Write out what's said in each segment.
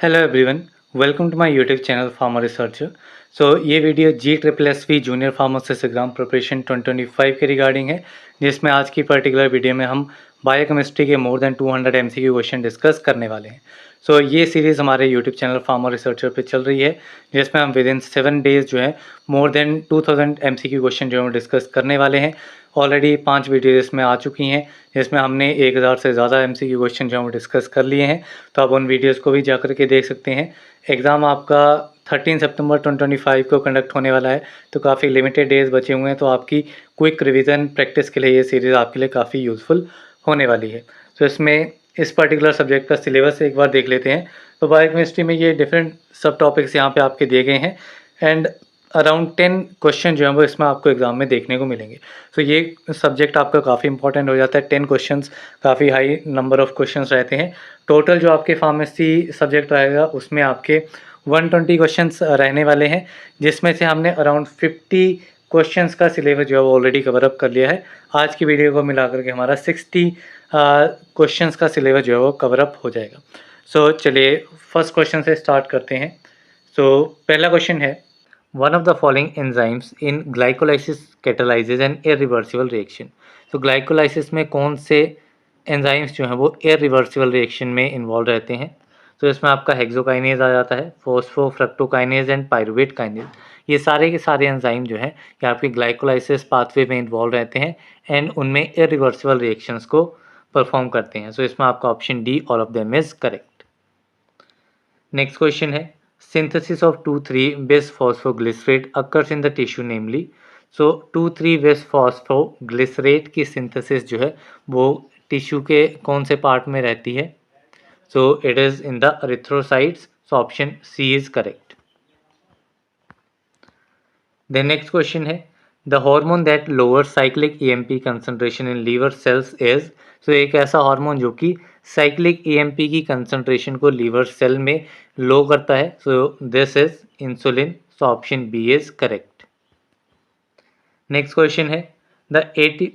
Hello everyone, welcome to my YouTube channel pharma researcher. ये video GSSSB junior pharmacist exam preparation 2025 के regarding है, जिसमें आज की पर्टिकुलर वीडियो में हम बायोकेमिस्ट्री के more than 200 MCQ question discuss करने वाले हैं। ये सीरीज़ हमारे यूट्यूब चैनल फार्मा रिसर्चर पे चल रही है, जिसमें हम विद इन 7 डेज़ जो है मोर देन 2000 MCQ क्वेश्चन जो हम डिस्कस करने वाले हैं। ऑलरेडी 5 वीडियो इसमें आ चुकी हैं, जिसमें हमने 1000 से ज़्यादा MCQ क्वेश्चन जो हम डिस्कस कर लिए हैं, तो आप उन वीडियोज़ को भी जा कर के देख सकते हैं। एग्ज़ाम आपका 13 सितंबर 2025 को कंडक्ट होने वाला है, तो काफ़ी लिमिटेड डेज़ बचे हुए हैं, तो आपकी क्विक रिवीजन प्रैक्टिस के लिए ये सीरीज़ आपके लिए काफ़ी यूज़फुल होने वाली है। तो इसमें इस पर्टिकुलर सब्जेक्ट का सिलेबस एक बार देख लेते हैं। तो बायोकेमिस्ट्री में ये डिफरेंट सब टॉपिक्स यहाँ पे आपके दिए गए हैं एंड अराउंड 10 क्वेश्चन जो हैं वो इसमें आपको एग्ज़ाम में देखने को मिलेंगे। ये सब्जेक्ट आपका काफ़ी इंपॉर्टेंट हो जाता है। 10 क्वेश्चंस काफ़ी हाई नंबर ऑफ़ क्वेश्चंस रहते हैं। टोटल जो आपके फार्मेसी सब्जेक्ट रहेगा उसमें आपके 120 क्वेश्चंस रहने वाले हैं, जिसमें से हमने अराउंड 50 क्वेश्चंस का सिलेबस जो है वो ऑलरेडी कवर अप कर लिया है। आज की वीडियो को मिलाकर के हमारा 60 क्वेश्चंस का सिलेबस जो है वो कवर अप हो जाएगा। चलिए फर्स्ट क्वेश्चन से स्टार्ट करते हैं। पहला क्वेश्चन है, one of the following enzymes in glycolysis catalyses an irreversible reaction. Glycolysis में कौन से एंजाइम्स जो हैं वो इरिवर्सिबल रिएक्शन में इन्वॉल्व रहते हैं? इसमें आपका हेक्सोकाइनेज आ जाता है, फोस्फोफ्रक्टोकाइनेज एंड पायरुवेट काइनेज। ये सारे के सारे एंजाइम जो हैं ये आपके ग्लाइकोलाइसिस पाथवे में इन्वॉल्व रहते हैं एंड उनमें इरिवर्सिबल रिएक्शंस को परफॉर्म करते हैं। इसमें आपका option D, all of them is correct. Next question है, synthesis of 2,3-bis phosphoglycerate occurs in the tissue namely। 2,3-bis phosphoglycerate की synthesis जो है वो टिश्यू के कौन से पार्ट में रहती है? It is in the erythrocytes। Option C is correct. Then next question है, the hormone that lower cyclic EMP concentration in liver cells is. एक ऐसा हार्मोन जो कि साइक्लिक EMP की कंसंट्रेशन को लीवर सेल में लो करता है। This is insulin. Option B is correct. Next question है, the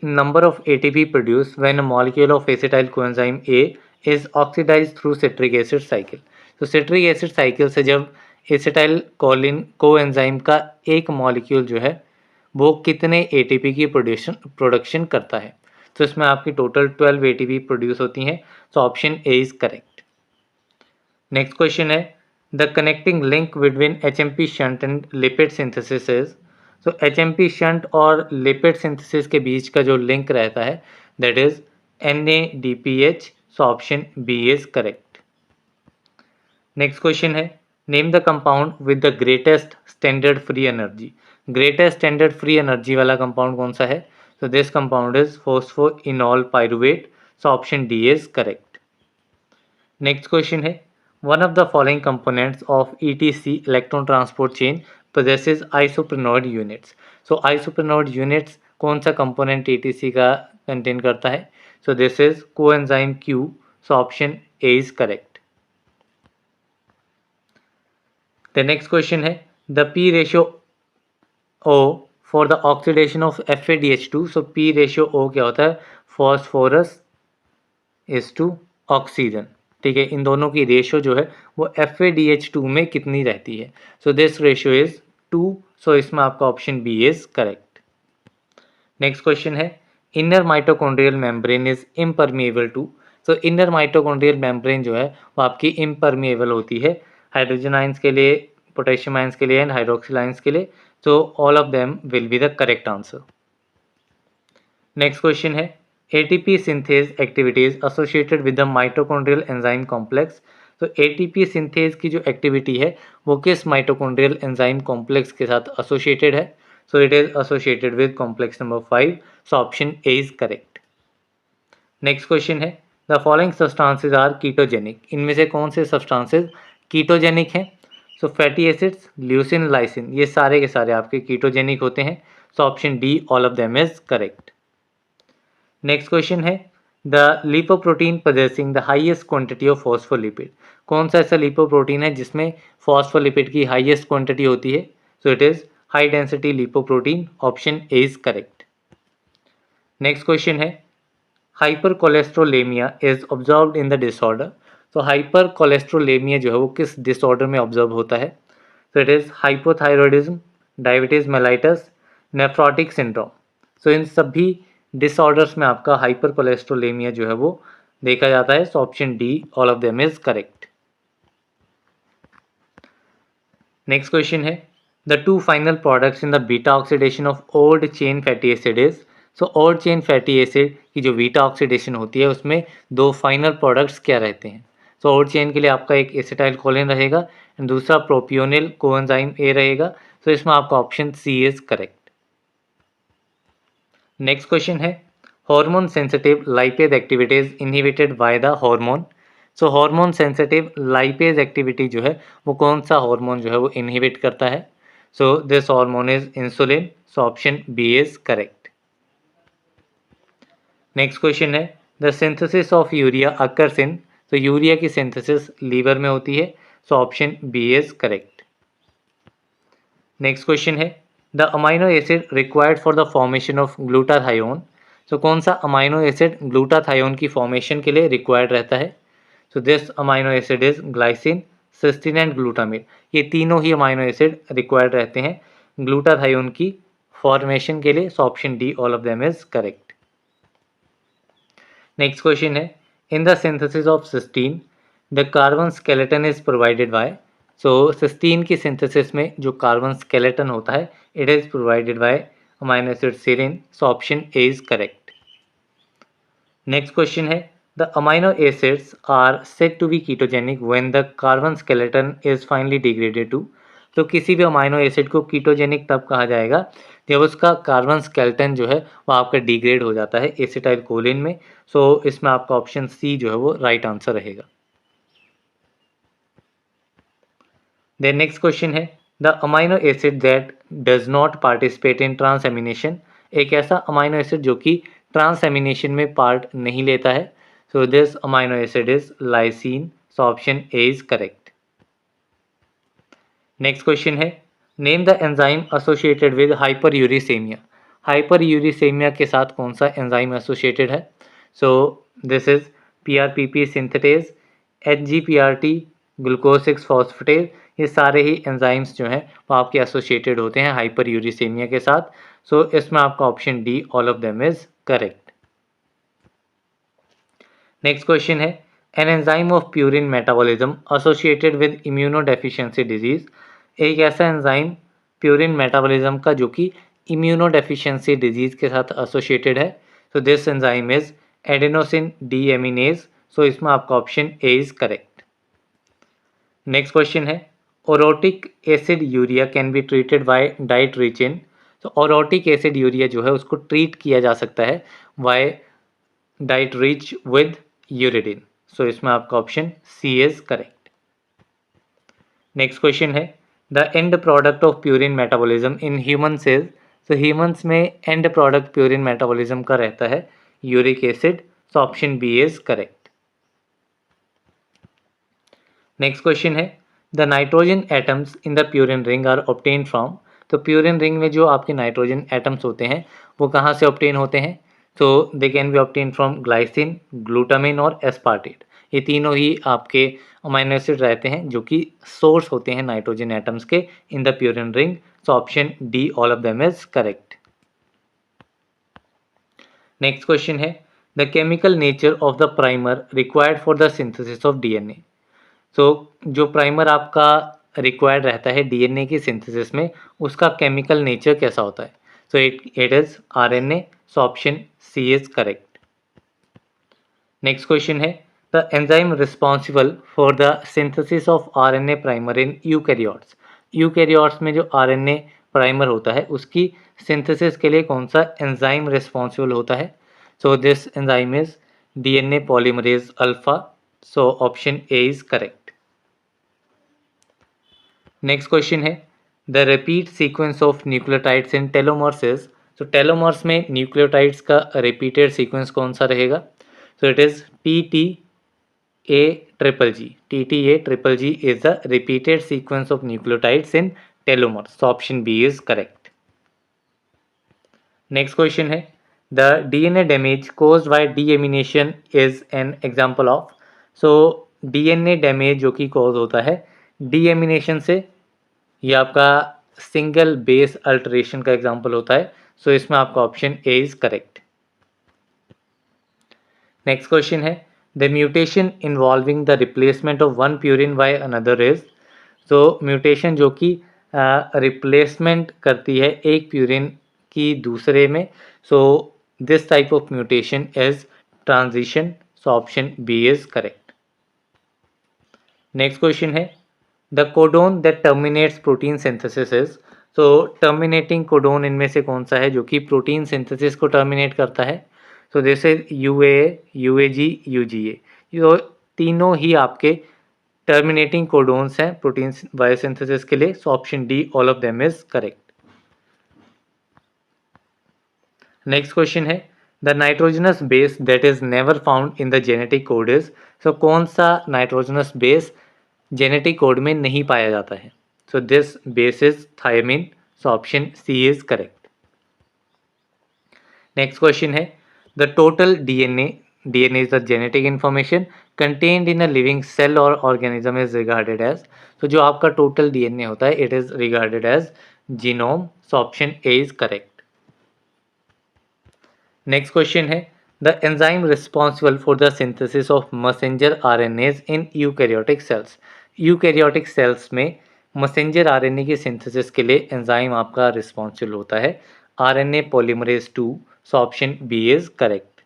number of ATP produce when a molecule of acetyl coenzyme A is oxidize through citric acid cycle. Citric acid cycle से जब acetyl choline coenzyme का एक molecule जो है वो कितने ATP की प्रोडक्शन करता है? इसमें आपकी टोटल 12 ATP प्रोड्यूस होती हैं। Option A is correct. Next question है, the connecting link between HMP shunt and lipid synthesis is. HMP shunt और लिपिड सिंथेसिस के बीच का जो लिंक रहता है that is NADPH। Option B is correct. Next question है, name the compound with the greatest standard free energy. Greatest standard free energy वाला compound कौन सा है? This compound is phosphoenol pyruvate. Option D is correct. Next question है, one of the following components of ETC electron transport chain possesses isoprenoid units. Isoprenoid units कौन सा component ETC का contain करता है? This is coenzyme Q। Option A is correct. The next question है, the P ratio O for the oxidation of FADH2। P ratio O क्या होता है? Phosphorus is to oxygen. ठीक है, इन दोनों की रेशियो जो है वो FADH2 में कितनी रहती है? This ratio is 2। इसमें आपका option B is correct. Next question है, inner mitochondrial membrane is impermeable to. Inner mitochondrial membrane जो है वो आपकी इम्परमिएबल होती है हाइड्रोजन आयंस के लिए, पोटेशियम आयंस के लिए एंड हाइड्रोक्सिल आयंस के लिए। All of them will be the correct answer. Next question है, ATP synthase activities associated with the mitochondrial enzyme complex. ATP synthase की जो एक्टिविटी है वो किस माइटोकॉन्ड्रियल एंजाइम कॉम्प्लेक्स के साथ एसोसिएटेड है? It is associated with complex number 5। Option A is correct. Next question है, the following substances are ketogenic. इनमें से कौन से सब्सटेंसेस कीटोजेनिक हैं? फैटी एसिड्स, ल्यूसिन, लाइसिन, ये सारे के सारे आपके कीटोजेनिक होते हैं। Option D, all of them is correct. Next question है, the lipoprotein possessing the highest quantity of phospholipid. कौन सा ऐसा लिपोप्रोटीन है जिसमें फॉस्फोलिपिड की हाईएस्ट क्वांटिटी होती है? It is high density lipoprotein. Option A is correct. Next question है, hypercholesterolaemia is observed in the disorder. तो हाइपर कोलेस्ट्रोलेमिया जो है वो किस डिसऑर्डर में ऑब्जर्व होता है? तो it is hypothyroidism, diabetes mellitus, nephrotic syndrome. So इन सभी डिसऑर्डर्स में आपका हाइपर कोलेस्ट्रोलेमिया जो है वो देखा जाता है। So option D all of them is correct. Next question है the two final products in the beta oxidation of old chain fatty acid is. So old chain fatty acid की जो beta oxidation होती है उसमें दो final products क्या रहते हैं? सो ओल्ड चेन के लिए आपका एक एसिटाइल कोलिन रहेगा एंड दूसरा प्रोपियोनिल कोएंजाइम ए रहेगा। सो इसमें आपका option C is correct. Next question है hormone sensitive lipase activity is inhibited by the hormone. So hormone sensitive lipase activity जो है वो कौन सा हार्मोन जो है वो इनहिबिट करता है? So this hormone is insulin. So option B is correct. Next question है the synthesis of urea occurs in. तो यूरिया की सिंथेसिस लीवर में होती है। So option B is correct. Next question है the amino acid required for the formation of glutathione. तो कौन सा अमाइनो एसिड ग्लूटाथायोन की फॉर्मेशन के लिए रिक्वायर्ड रहता है? So this amino acid is glycine, cysteine and glutamate. ये तीनों ही अमाइनो एसिड रिक्वायर्ड रहते हैं ग्लूटाथायोन की फॉर्मेशन के लिए। So option D all of them is correct. Next question है in the synthesis of cysteine the carbon skeleton is provided by. So cysteine की synthesis में जो कार्बन स्केलेटन होता है it is provided by amino acid serine. So option A is correct. Next question है the amino acids are said to be ketogenic when the carbon skeleton is finally degraded to. तो किसी भी amino acid को ketogenic तब कहा जाएगा जब उसका कार्बन स्केलेटन जो है वो आपका डिग्रेड हो जाता है एसिटाइल कोलिन में। सो इसमें आपका ऑप्शन सी जो है वो राइट आंसर रहेगा। देन नेक्स्ट क्वेश्चन है the amino acid that does not participate in transamination. एक ऐसा अमाइनो एसिड जो कि ट्रांसएमिनेशन में पार्ट नहीं लेता है। So this amino acid is lysine. So option A is correct. Next question है name the enzyme associated with hyperuricaemia. Hyperuricaemia के साथ कौन सा एंजाइम एसोसिएटेड है? So this is PRPP synthetase, HGPRT, glucose 6 phosphatase. ये सारे ही एंजाइम्स जो हैं वो आपके एसोसिएटेड होते हैं हाइपरयूरिसेमिया के साथ। सो इसमें आपका option D all of them is correct. Next question है an enzyme of purine metabolism associated with immunodeficiency disease. एक ऐसा एंजाइम प्यूरिन मेटाबॉलिज्म का जो कि इम्यूनोडेफिशिएंसी डिजीज के साथ एसोसिएटेड है। So this enzyme is adenosine deaminase. So इसमें आपका option A is correct. Next question है orotic acid urea can be treated by diet rich in. तो ओरोटिक एसिड यूरिया जो है उसको ट्रीट किया जा सकता है by diet rich with uridine. So इसमें आपका option C is correct. Next question है the end product of purine metabolism in humans is. तो ह्यूमन्स में एंड प्रोडक्ट प्यूरिन मेटाबॉलिज्म का रहता है uric acid. So option B is correct. Next question है the nitrogen atoms in the purine ring are obtain from. तो purine ring में जो आपके नाइट्रोजन एटम्स होते हैं वो कहाँ से ऑब्टेन होते हैं? तो they can be obtain from glycine, glutamine और एस्पार्टेट। ये तीनों ही आपके अमाइनो एसिड रहते हैं जो कि सोर्स होते हैं नाइट्रोजन एटम्स के in the purine ring. So option D all of them is correct. Next question है the chemical nature of the primer required for the synthesis of DNA. तो जो प्राइमर आपका रिक्वायर्ड रहता है DNA की synthesis में उसका केमिकल नेचर कैसा होता है? So it is RNA. So option C is correct. Next question है the enzyme responsible for the synthesis of RNA primer in eukaryotes. Eukaryotes में जो आरएनए प्राइमर होता है उसकी सिंथेसिस के लिए कौन सा एंजाइम रिस्पॉन्सिबल होता है? So this enzyme is DNA polymerase alpha. So option A is correct. Next question है the repeat sequence of nucleotides in telomeres is. तो टेलोमर्स में न्यूक्लियोटाइड्स का रिपीटेड सीक्वेंस कौन सा रहेगा? So it is T T A triple G. T T A triple G is the repeated sequence of nucleotides in telomeres. So option B is correct. Next question है the DNA damage caused by deamination is an example of. So DNA damage जो कि cause होता है deamination से, ये आपका single base alteration का example होता है। सो इसमें आपका option A is correct. Next question है the mutation involving the replacement of one purine by another is. तो म्यूटेशन जो कि रिप्लेसमेंट करती है एक प्यूरिन की दूसरे में, so this type of mutation is transition. So option B is correct. Next question है the codon that terminates protein synthesis is. तो टर्मिनेटिंग कोडोन इनमें से कौन सा है जो कि प्रोटीन सिंथेसिस को टर्मिनेट करता है? तो जैसे यूए, यूएजी, यूजीए, ये तीनों ही आपके टर्मिनेटिंग कोडोन्स हैं प्रोटीन बायोसिंथेसिस के लिए। So option D all of them is correct. Next question है the nitrogenous base that is never found in the genetic code is. So कौन सा नाइट्रोजनस बेस जेनेटिक कोड में नहीं पाया जाता है? So this base is thymine. So option C is correct. Next question है the total DNA is the genetic information contained in a living cell और organism is regarded as. तो जो आपका टोटल डीएनए होता है it is regarded as genome. So option A is correct. Next question है the enzyme responsible for the synthesis of messenger RNAs in eukaryotic cells. Eukaryotic cells में messenger RNA की synthesis के लिए enzyme आपका responsible होता है RNA polymerase 2। So option B is correct.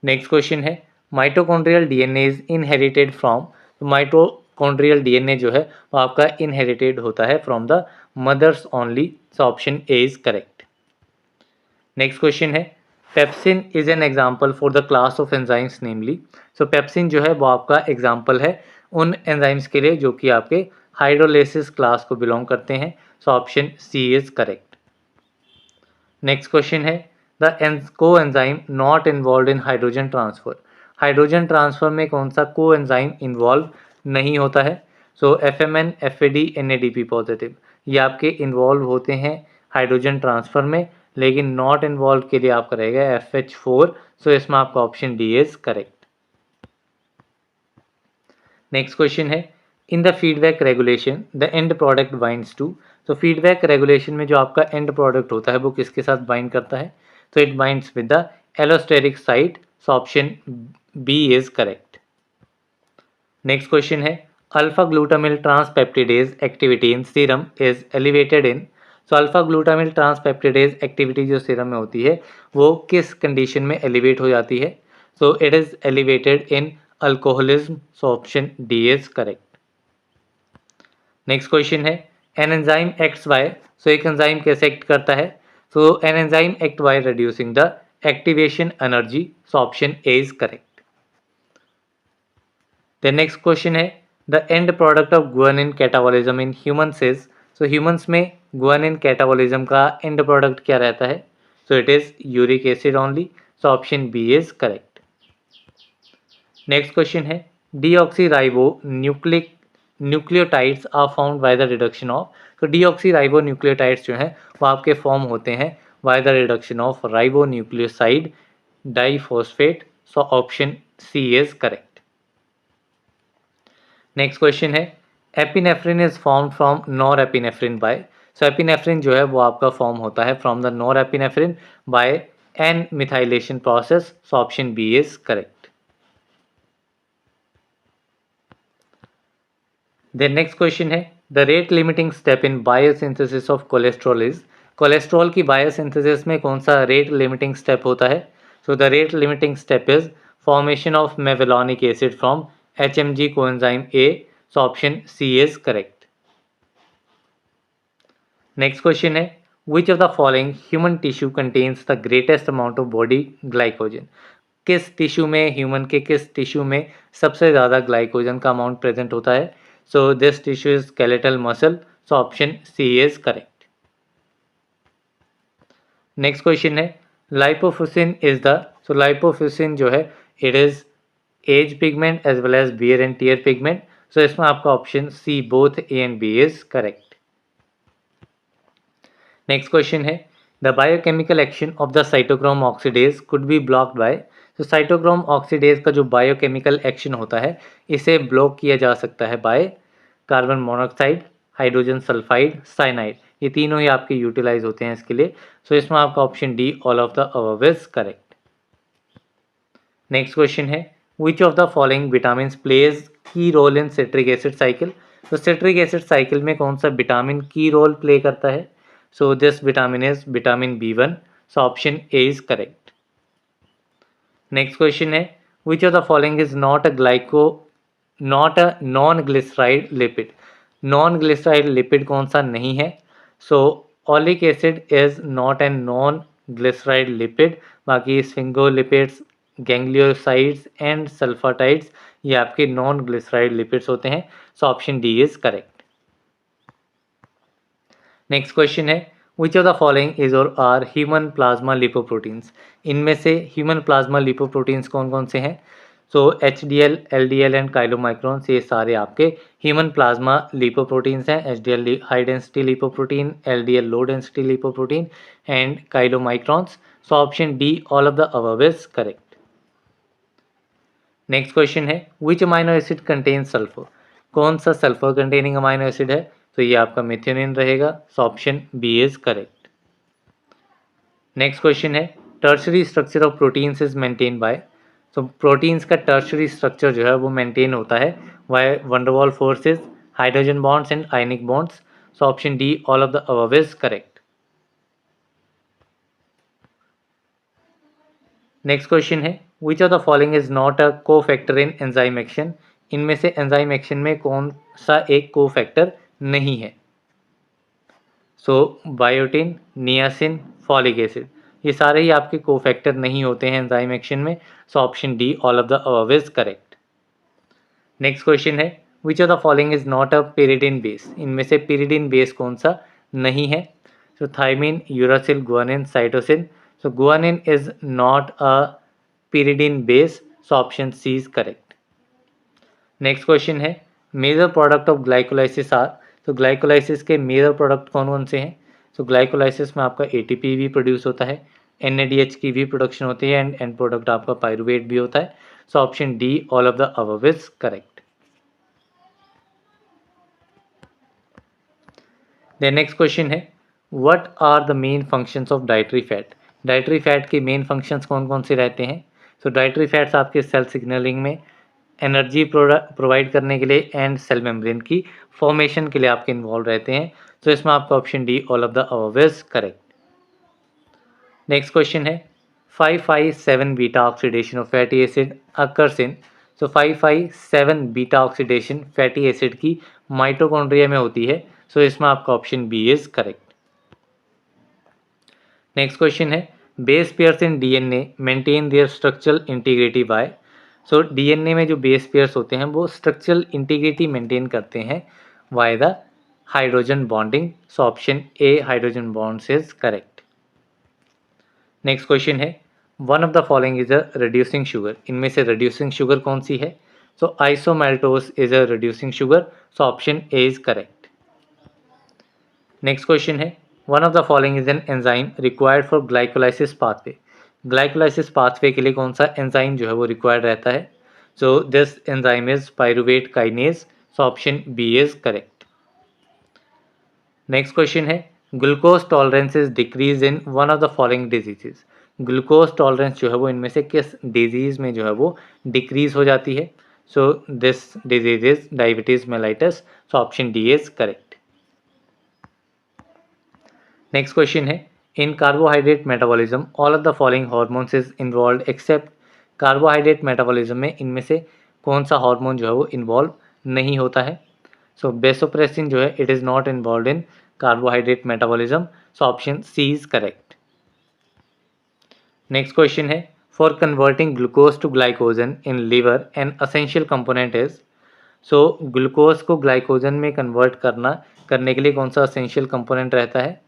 Next question है mitochondrial DNA is inherited from. Mitochondrial DNA जो है वो आपका इनहेरिटेड होता है from the mother's only. So option A is correct. Next question है pepsin is an example for the class of enzymes namely. So pepsin जो है वो आपका एग्जाम्पल है उन एंजाइम्स के लिए जो कि आपके हाइड्रोलाइसिस क्लास को बिलोंग करते हैं। So option C is correct. Next question है the coenzyme not involve in hydrogen transfer. Hydrogen transfer में कौन सा को एंजाइम इन्वॉल्व नहीं होता है? So FMN, FAD, NADP positive ये आपके इन्वॉल्व होते हैं हाइड्रोजन ट्रांसफर में, लेकिन नॉट इन्वॉल्व के लिए आपका रहेगा FH4। सो इसमें आपका option D is correct. Next question है in the feedback regulation the end product binds to. तो फीडबैक रेगुलेशन में जो आपका एंड प्रोडक्ट होता है वो किसके साथ बाइंड करता है? तो it binds with the allosteric site. So option B is correct. Next question है alpha glutamyl transpeptidase activity in serum is elevated in. So alpha glutamyl transpeptidase activity जो सीरम में होती है वो किस कंडीशन में एलिवेट हो जाती है? So it is elevated in alcoholism. So option D is correct. Next question है an enzyme acts by. So एक एंजाइम कैसे एक्ट करता है? So an enzyme act by reducing the activation energy. So option A is correct. The next question है the end product of guanine catabolism in humans is. So humans में guanine catabolism का end product क्या रहता है? So it is uric acid only. So option B is correct. Next question है deoxyribonucleotides are found by the reduction of. तो deoxyribonucleotides जो हैं वो आपके फॉर्म होते हैं by the reduction of ribonucleoside diphosphate. So option C is correct. Next question है epinephrine is form from norepinephrine by. So epinephrine जो है वो आपका फॉर्म होता है from the norepinephrine by an methylation process. So option B is correct. Then next question है the rate limiting step in biosynthesis of cholesterol is. Cholesterol की biosynthesis में कौन सा रेट लिमिटिंग स्टेप होता है? So the rate limiting step is formation of mevalonic acid from HMG coenzyme A। So option C is correct. Next question है which of the following human tissue contains the greatest amount of body glycogen। किस tissue में human के किस tissue में सबसे ज़्यादा glycogen का amount present होता है? So this tissue is skeletal muscle. So option C is correct. Next question है lipofuscin is the. So lipofuscin जो है it is age pigment as well as wear and tear pigment. So इसमें आपका option C both A and B is correct. Next question है the biochemical action of the cytochrome oxidase could be blocked by. तो cytochrome oxidase का जो biochemical action होता है इसे block किया जा सकता है by carbon monoxide, hydrogen sulphide, cyanide, ये तीनों ही आपके यूटिलाइज होते हैं इसके लिए। सो इसमें आपका option D all of the above is correct. Next question है which of the following vitamin plays key role in citric acid cycle. तो सिट्रिक एसिड साइकिल में कौन सा विटामिन की रोल प्ले करता है? So this vitamin is vitamin B1। So option A is correct. Next question है which of the following is not a non glyceride lipid. Non glyceride lipid कौन सा नहीं है? So oleic acid is not an non glyceride lipid. बाकी sphingolipids, gangliosides and sulfatides ये आपके non glyceride lipids होते हैं। So option D is correct. Next question है which of the following is or are human plasma lipoproteins. इनमें से human plasma lipoproteins कौन कौन से हैं? So HDL, LDL and chylomicrons ये सारे आपके ह्यूमन प्लाज्मा लिपोप्रोटीन्स हैं। HDL high density lipoprotein, LDL low density lipoprotein and काइलोमाइक्रॉन्स। So option D all of the above is correct. Next question है which amino acid contain sulphur. कौन सा sulphur containing amino acid है? तो ये आपका methionine रहेगा। So option B is correct. Next question है tertiary structure of proteins is maintain by. तो प्रोटीन्स का टर्शरी स्ट्रक्चर जो है वो मेंटेन होता है by van der Waals forces, hydrogen bonds and ionic bonds. So option D all of the above is correct. Next question है which of the following is not a cofactor in enzyme action. इनमें से enzyme action में कौन सा एक को factor नहीं है? सो बायोटिन, नियासिन, फॉलिक एसिड ये सारे ही आपके को फैक्टर नहीं होते हैं एंजाइम एक्शन में। So option D all of the above is correct. Next question है which of the following is not a pyridine base. इनमें से पेरिडिन बेस कौन सा नहीं है? So thymine, uracil, guanine, cytosine. So guanine is not a pyridine base। So option C is correct. Next question है major product of glycolysis are. तो glycolysis के major product कौन कौन से हैं? तो ग्लाइकोलाइसिस में आपका ATP भी प्रोड्यूस होता है, NADH की भी प्रोडक्शन होती है एंड एंड प्रोडक्ट आपका पायरुवेट भी होता है। So option D all of the above is correct. Then next question है what are the main functions of dietary fat. Dietary fat के मेन फंक्शंस कौन कौन से रहते हैं? तो डाइटरी फैट्स आपके सेल सिग्नलिंग में, एनर्जी प्रोवाइड करने के लिए एंड सेल मेम्ब्रेन की फॉर्मेशन के लिए आपके इन्वॉल्व रहते हैं। तो इसमें आपका option D all of the above is correct. Next question है 5,5,7 beta oxidation of fatty acid occurs in. So 5,5,7 beta oxidation fatty acid की माइटोकॉन्ड्रिया में होती है। सो इसमें आपका option B is correct. Next question है base pairs in DNA maintain their structural integrity by. So DNA में जो base pairs होते हैं वो स्ट्रक्चरल इंटीग्रिटी मेंटेन करते हैं by the hydrogen bonding. So option A hydrogen bonds is correct. Next question है one of the following is a reducing sugar. इनमें से रिड्यूसिंग शुगर कौन सी है? So isomaltose is a reducing sugar. So option A is correct. Next question है one of the following is an enzyme required for glycolysis pathway. Glycolysis pathway के लिए कौन सा एंजाइम जो है वो रिक्वायर्ड रहता है? So this enzyme is pyruvate kinase. So option B is correct. Next question है glucose tolerance is decrease in one of the following diseases. Glucose tolerance जो है वो इनमें से किस डिजीज में जो है वो डिक्रीज हो जाती है? So this disease is diabetes mellitus. So option D is correct. Next question है in carbohydrate metabolism all of the following hormones is involve except. Carbohydrate metabolism में इनमें से कौन सा हार्मोन जो है वो इन्वॉल्व नहीं होता है? सो बेसोप्रेसिन जो है it is not involve in carbohydrate metabolism. So option C is correct. Next question है for converting glucose to glycogen in liver an essential component is. So glucose को ग्लाइकोजन में कन्वर्ट करने के लिए कौन सा असेंशियल कंपोनेंट रहता है?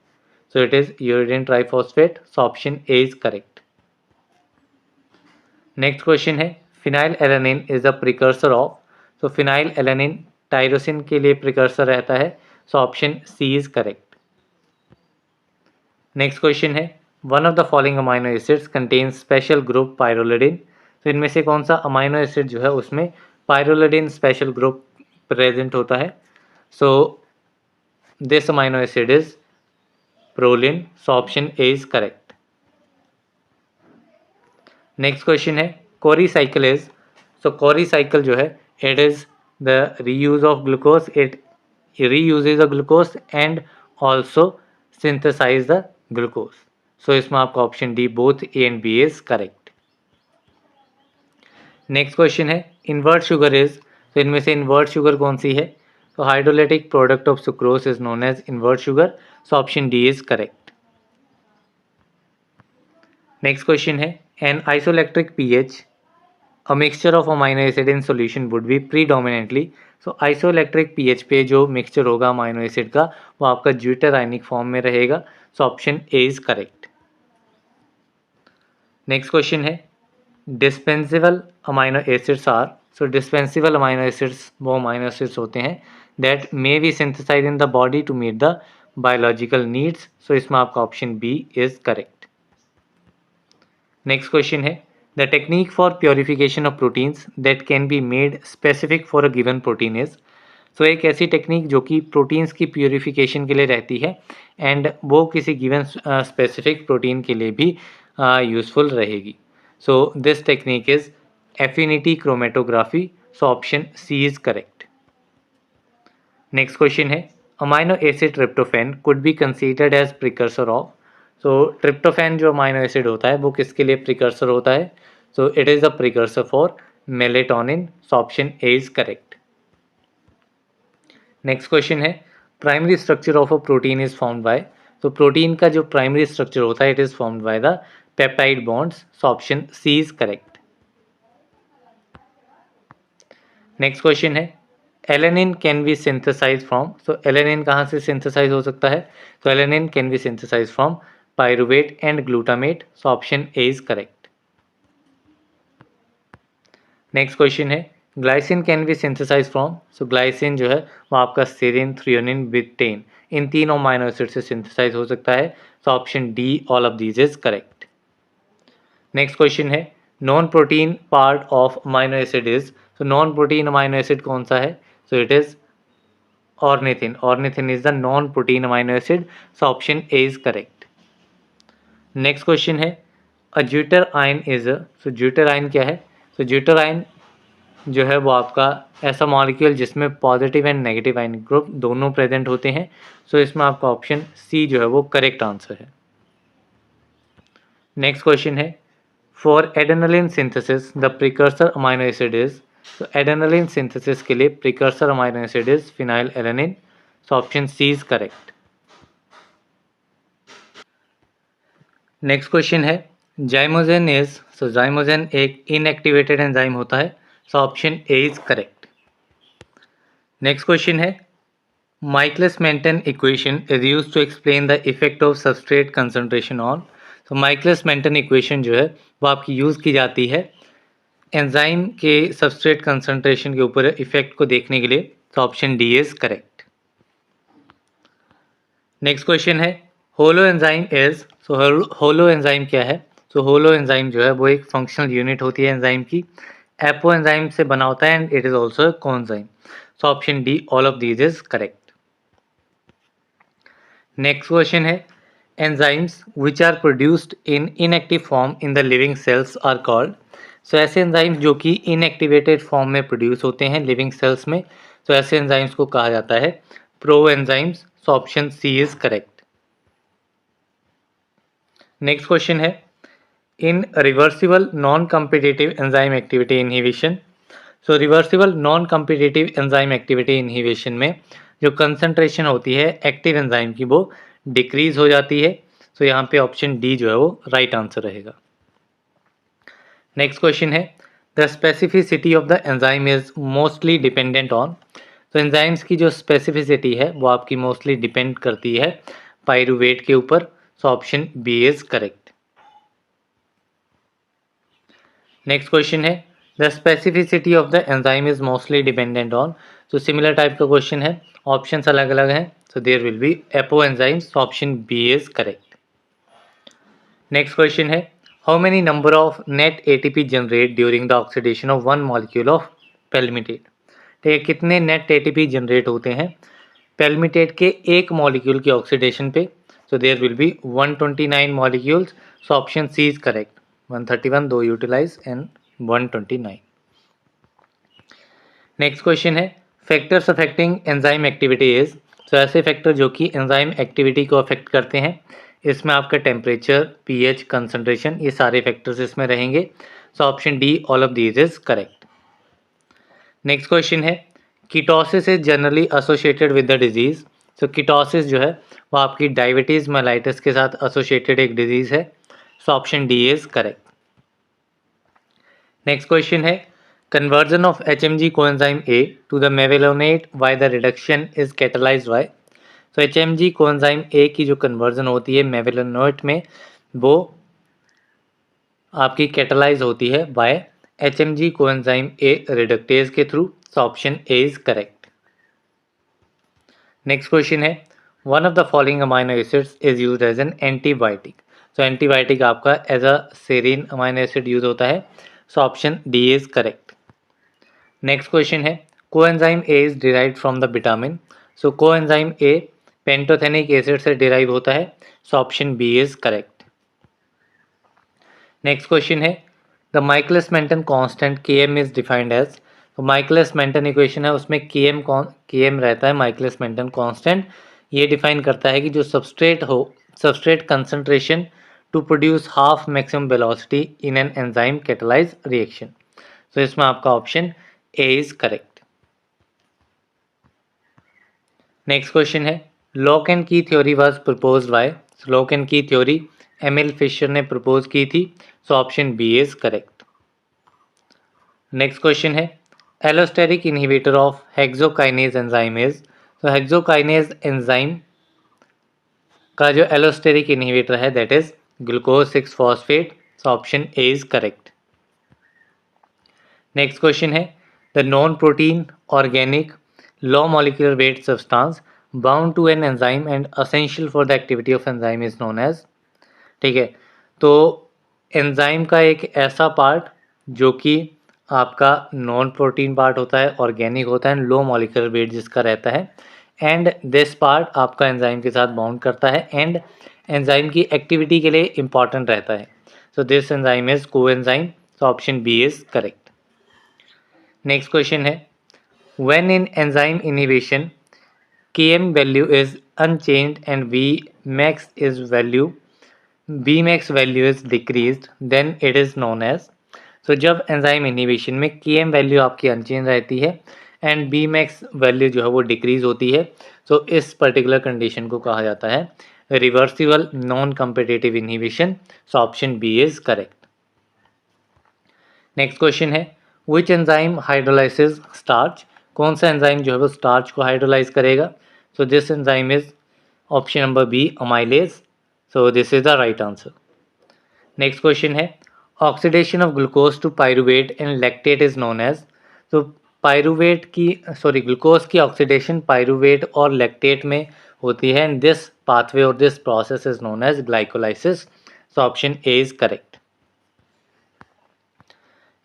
So it is uridine triphosphate. So option A is correct. Next question है phenylalanine is a precursor of। So phenylalanine tyrosine के लिए precursor रहता है। So option C is correct. Next question है one of the following amino acids contains special group pyrrolidine। तो इनमें से कौन सा अमाइनो एसिड जो है उसमें पायरोलिडिन स्पेशल ग्रुप प्रेजेंट होता है? So this amino acid is proline, so option A is correct. Next question है Cori cycle is, so Cori cycle जो है it is the reuse of glucose, it reuses the glucose and also synthesize the glucose. So इसमें आपका option D both A and B is correct. Next question है invert sugar is, तो इनमें से invert sugar कौन सी है? तो hydrolytic product of sucrose is known as invert sugar, so option D is correct. Next question है an isoelectric pH a mixture of amino acid in solution would be predominantly, so isoelectric pH पे जो mixture होगा amino acid का वो आपका zwitter आयनिक form में रहेगा, so option A is correct. Next question है dispensable amino acids are, so dispensable amino acids वो अमाइनो एसिड्स होते हैं that may be synthesise in the body to meet the biological needs, so इसमें आपका option B is correct. Next question है the technique for purification of proteins that can be made specific for a given protein is, so एक ऐसी technique जो कि proteins की purification के लिए रहती है एंड वो किसी गिवन स्पेसिफिक प्रोटीन के लिए भी यूजफुल रहेगी। So this technique is affinity chromatography, so option C is correct. Next question है amino acid tryptophan could be considered as precursor of, so tryptophan जो अमाइनो एसिड होता है वो किसके लिए प्रिकर्सर होता है? So it is the precursor for melatonin, so option A is correct. Next question है primary structure of a protein is formed by, तो प्रोटीन का जो प्राइमरी स्ट्रक्चर होता है it is formed by the peptide bonds, so option C is correct. Next question है alanine can be synthesise from, so alanine कहाँ से सिंथेसाइज हो सकता है? तो alanine can be synthesise from pyruvate and glutamate, so option A is correct. Next question है glycine can be synthesise from, so glycine जो है वो आपका सेरिन, थ्रियोनिन, बिटेन इन तीनों अमाइनो एसिड से सिंथेसाइज हो सकता है, so option D all of these is correct. Next question है non protein part of amino acid is, so non protein amino acid कौन सा है? So it is ornithine, ornithine is the non protein amino acid, so option A is correct. Next question है a zwitter ion is, so zwitter ion क्या है? सो zwitter ion जो है वो आपका ऐसा मॉलिक्यूल जिसमें positive and negative ion group दोनों प्रेजेंट होते हैं, सो इसमें आपका ऑप्शन सी जो है वो करेक्ट आंसर है। नेक्स्ट क्वेश्चन है for adrenaline synthesis the precursor amino acid is, तो एडेनलिन सिंथेसिस के लिए precursor amino acid is phenylalanine, so option C is correct. Next question है जाइमोजेन इज, सो जाइमोजेन एक inactivated enzyme होता है, so option A is correct. Next question है Michaelis Menten equation is used to explain the effect of substrate concentration on, तो Michaelis Menten equation जो है वो आपकी यूज़ की जाती है एंजाइम के सबस्ट्रेट कंसंट्रेशन के ऊपर इफेक्ट को देखने के लिए, तो option D is correct. Next question है holoenzyme is, so holoenzyme क्या है? सो होलो एंजाइम जो है वो एक फंक्शनल यूनिट होती है एंजाइम की, एपो एंजाइम से बना होता है and it is also coenzyme, so option D all of these is correct. Next question है enzymes which are produced in inactive form in the living cells are called, so ऐसे enzymes जो कि inactivated form में produce होते हैं living cells में, तो ऐसे एंजाइम्स को कहा जाता है proenzymes, so option C is correct. Next question है in reversible non competitive enzyme activity inhibition, so reversible non competitive enzyme activity inhibition में जो कंसंट्रेशन होती है एक्टिव एंजाइम की वो डिक्रीज हो जाती है, सो यहाँ पे ऑप्शन डी जो है वो राइट आंसर रहेगा। नेक्स्ट क्वेश्चन है the specificity of the enzyme is mostly dependent on, तो एंजाइम्स की जो स्पेसिफिसिटी है वो आपकी मोस्टली डिपेंड करती है पायरुवेट के ऊपर, so option B is correct. Next question है the specificity of the enzyme is mostly dependent on, तो सिमिलर टाइप का क्वेश्चन है, ऑप्शंस अलग अलग हैं, so there will be apoenzymes, option B is correct. Next question है how many number of net ATP generate during the oxidation of one molecule of palmitate. ठीक है, कितने net ATP generate होते हैं पेल्मिटेट के एक मॉलिक्यूल की oxidation पे। So there will be 129 molecules. So option C is correct. 131 दो यूटिलाइज एंड 129। नेक्स्ट क्वेश्चन है factors affecting enzyme activity is. तो ऐसे फैक्टर जो कि एंजाइम एक्टिविटी को अफेक्ट करते हैं, इसमें आपका टेम्परेचर, पीएच, कंसंट्रेशन, ये सारे फैक्टर्स इसमें रहेंगे। So option D all of these is correct. Next question है ketosis is generally associated with the disease. So ketosis जो है वो आपकी डायबिटीज मेलाइटिस के साथ एसोसिएटेड एक डिजीज है। So option D is correct. Next question है conversion of HMG coenzyme A to the mevalonate by the reduction is catalysed by. तो HMG कोएंजाइम A की जो कन्वर्जन होती है मेवेलोनेट में, वो आपकी कैटलाइज होती है by HMG coenzyme A reductase के through. So option A is correct. Next question है one of the following amino acids is used as an antibiotic. तो एंटीबायोटिक आपका as a serine amino acid use होता है। So option D is correct. Next question है coenzyme A is derived from the vitamin. So coenzyme A pantothenic acid से derive होता है। So option B is correct. Next question है the Michaelis Menten constant Km is defined as. तो Michaelis Menten equation है, उसमें Km रहता है Michaelis Menten constant. ये डिफाइन करता है कि जो substrate concentration to produce half maximum velocity in an enzyme catalyze reaction. तो इसमें आपका option A is correct. Next question है lock and key theory was proposed by. Lock and key theory ML Fisher ने प्रपोज की थी। So option B is correct. Next question है allosteric inhibitor of hexokinase enzyme is. तो hexokinase enzyme का जो allosteric inhibitor है that is glucose 6 phosphate. So option A is correct. Next question है the non protein organic low molecular weight substance bound to an enzyme and essential for the activity of enzyme is known as. ठीक है, तो enzyme का एक ऐसा part जो कि आपका नॉन प्रोटीन पार्ट होता है, ऑर्गेनिक होता है, लो मॉलिक्यूलर वेट जिसका रहता है, एंड दिस पार्ट आपका एंजाइम के साथ बाउंड करता है एंड एंजाइम की एक्टिविटी के लिए इंपॉर्टेंट रहता है। So this enzyme is coenzyme. So option B is correct. Next question है when in enzyme inhibition Km value is unchanged and Vmax value is decreased then it is known as। so जब enzyme inhibition में Km value आपकी unchange रहती है and Vmax value जो है वो decrease होती है, तो इस पर्टिकुलर कंडीशन को कहा जाता है reversible non competitive inhibition. So option B is correct. Next question है विच एंजाइम हाइड्रोलाइसिस स्टार्च। कौन सा एंजाइम जो है वो स्टार्च को हाइड्रोलाइज करेगा। So this enzyme is option number B amylase. So this is the right answer. Next question है oxidation of glucose to pyruvate and lactate is known as. तो glucose की ऑक्सीडेशन पायरुवेट और lactate में होती है and this pathway और this process is known as glycolysis. So option A is correct.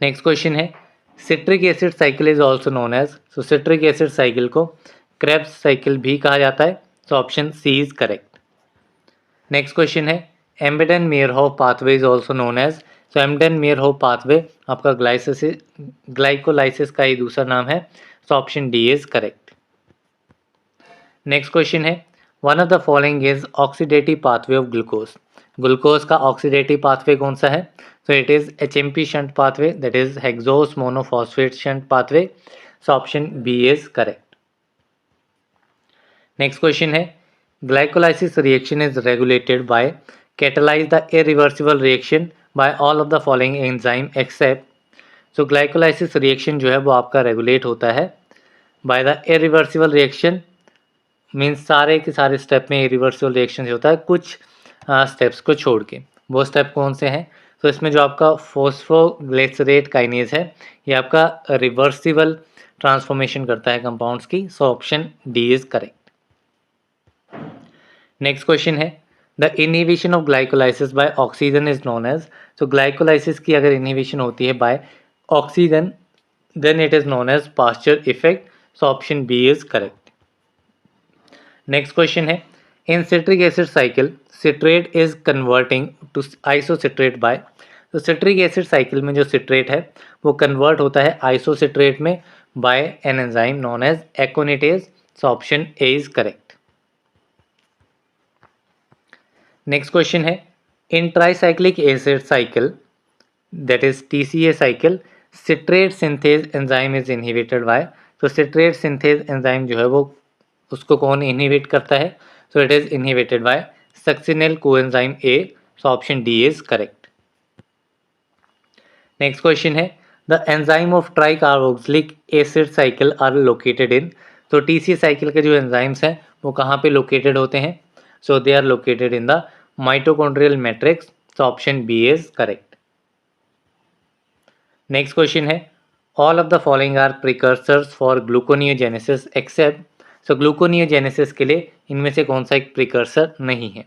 Next question है citric acid cycle is also known as. So citric acid cycle को Krebs cycle भी कहा जाता है। So option C is correct. Next question है Embden Meyerhof pathway is also known as. So Embden Meyerhof pathway आपका glycolysis का ही दूसरा नाम है। So option D is correct. Next question है one of the following is oxidative pathway of glucose. Glucose का oxidative pathway कौन सा है। So it is HMP shunt pathway, that is hexose monophosphate shunt pathway. So option B is correct. Next question है glycolysis reaction is regulated by catalyze the irreversible reaction by all of the following enzyme except। so glycolysis reaction जो है वो आपका regulate होता है by the irreversible reaction means सारे के सारे स्टेप में irreversible reaction होता है, कुछ स्टेप्स को छोड़ के। वो स्टेप कौन से हैं। तो इसमें जो आपका फॉस्फोग्लिसरेट काइनेज है ये आपका रिवर्सिबल ट्रांसफॉर्मेशन करता है कंपाउंड्स की। So option D is correct. Next question है the inhibition of glycolysis by oxygen is known as, तो ग्लाइकोलाइसिस की अगर इनहिबिशन होती है by oxygen then it is known as Pasteur effect. So option B is correct. Next question है, in citric acid cycle citrate is converting to isocitrate by, तो citric acid cycle में जो citrate है वो convert होता है isocitrate में by an enzyme known as aconitase. So option A is correct. Next question है, in tricyclic acid cycle that is TCA cycle citrate synthase enzyme is inhibited by, तो citrate synthase enzyme जो है वो उसको कौन inhibit करता है, so it is inhibited by succinyl coenzyme A. So option D is correct. Next question है, the enzyme of tricarboxylic acid cycle are located in, तो TCA cycle के जो enzymes हैं वो कहाँ पे located होते हैं, so they are located in the mitochondrial matrix. So option B is correct. Next question है, all of the following are precursors for gluconeogenesis except, so gluconeogenesis के लिए इनमें से कौन सा एक प्रिकर्सर नहीं है,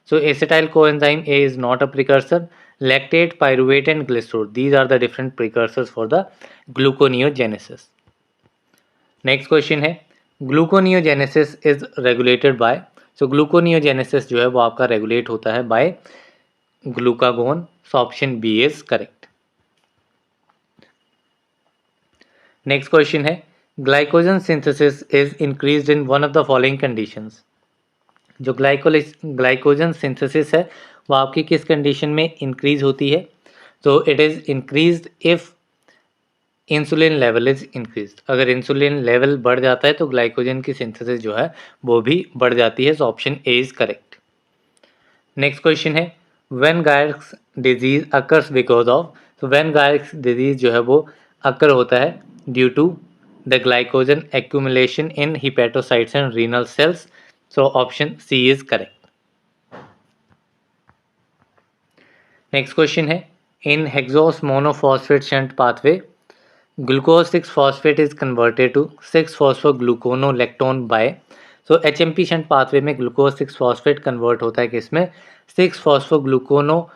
so acetyl coenzyme A is not a precursor, lactate, pyruvate and glycerol these are the different precursors for the gluconeogenesis. Next question है, gluconeogenesis is regulated by, so gluconeogenesis जो है वो आपका रेगुलेट होता है by glucagon. So option B is correct. Next question है, glycogen synthesis is increased in one of the following conditions, जो glycogen synthesis है वो आपकी किस कंडीशन में इंक्रीज होती है, तो it is increased if insulin level is increased, अगर इंसुलिन लेवल बढ़ जाता है तो ग्लाइकोजन की सिंथेसिस जो है वो भी बढ़ जाती है. So option A is correct. Next question है, von Gierke's disease occurs because of, तो व्हेन गायर्स डिजीज जो है वो अकर होता है due to the glycogen accumulation in hepatocytes and renal cells. So option C is correct. Next question है, in hexose monophosphate shunt pathway glucose 6 phosphate is converted to 6 phosphogluconolactone by, so HMP shunt pathway में glucose 6 phosphate convert होता है किसमें, 6 फॉस्फोग्लूकोनो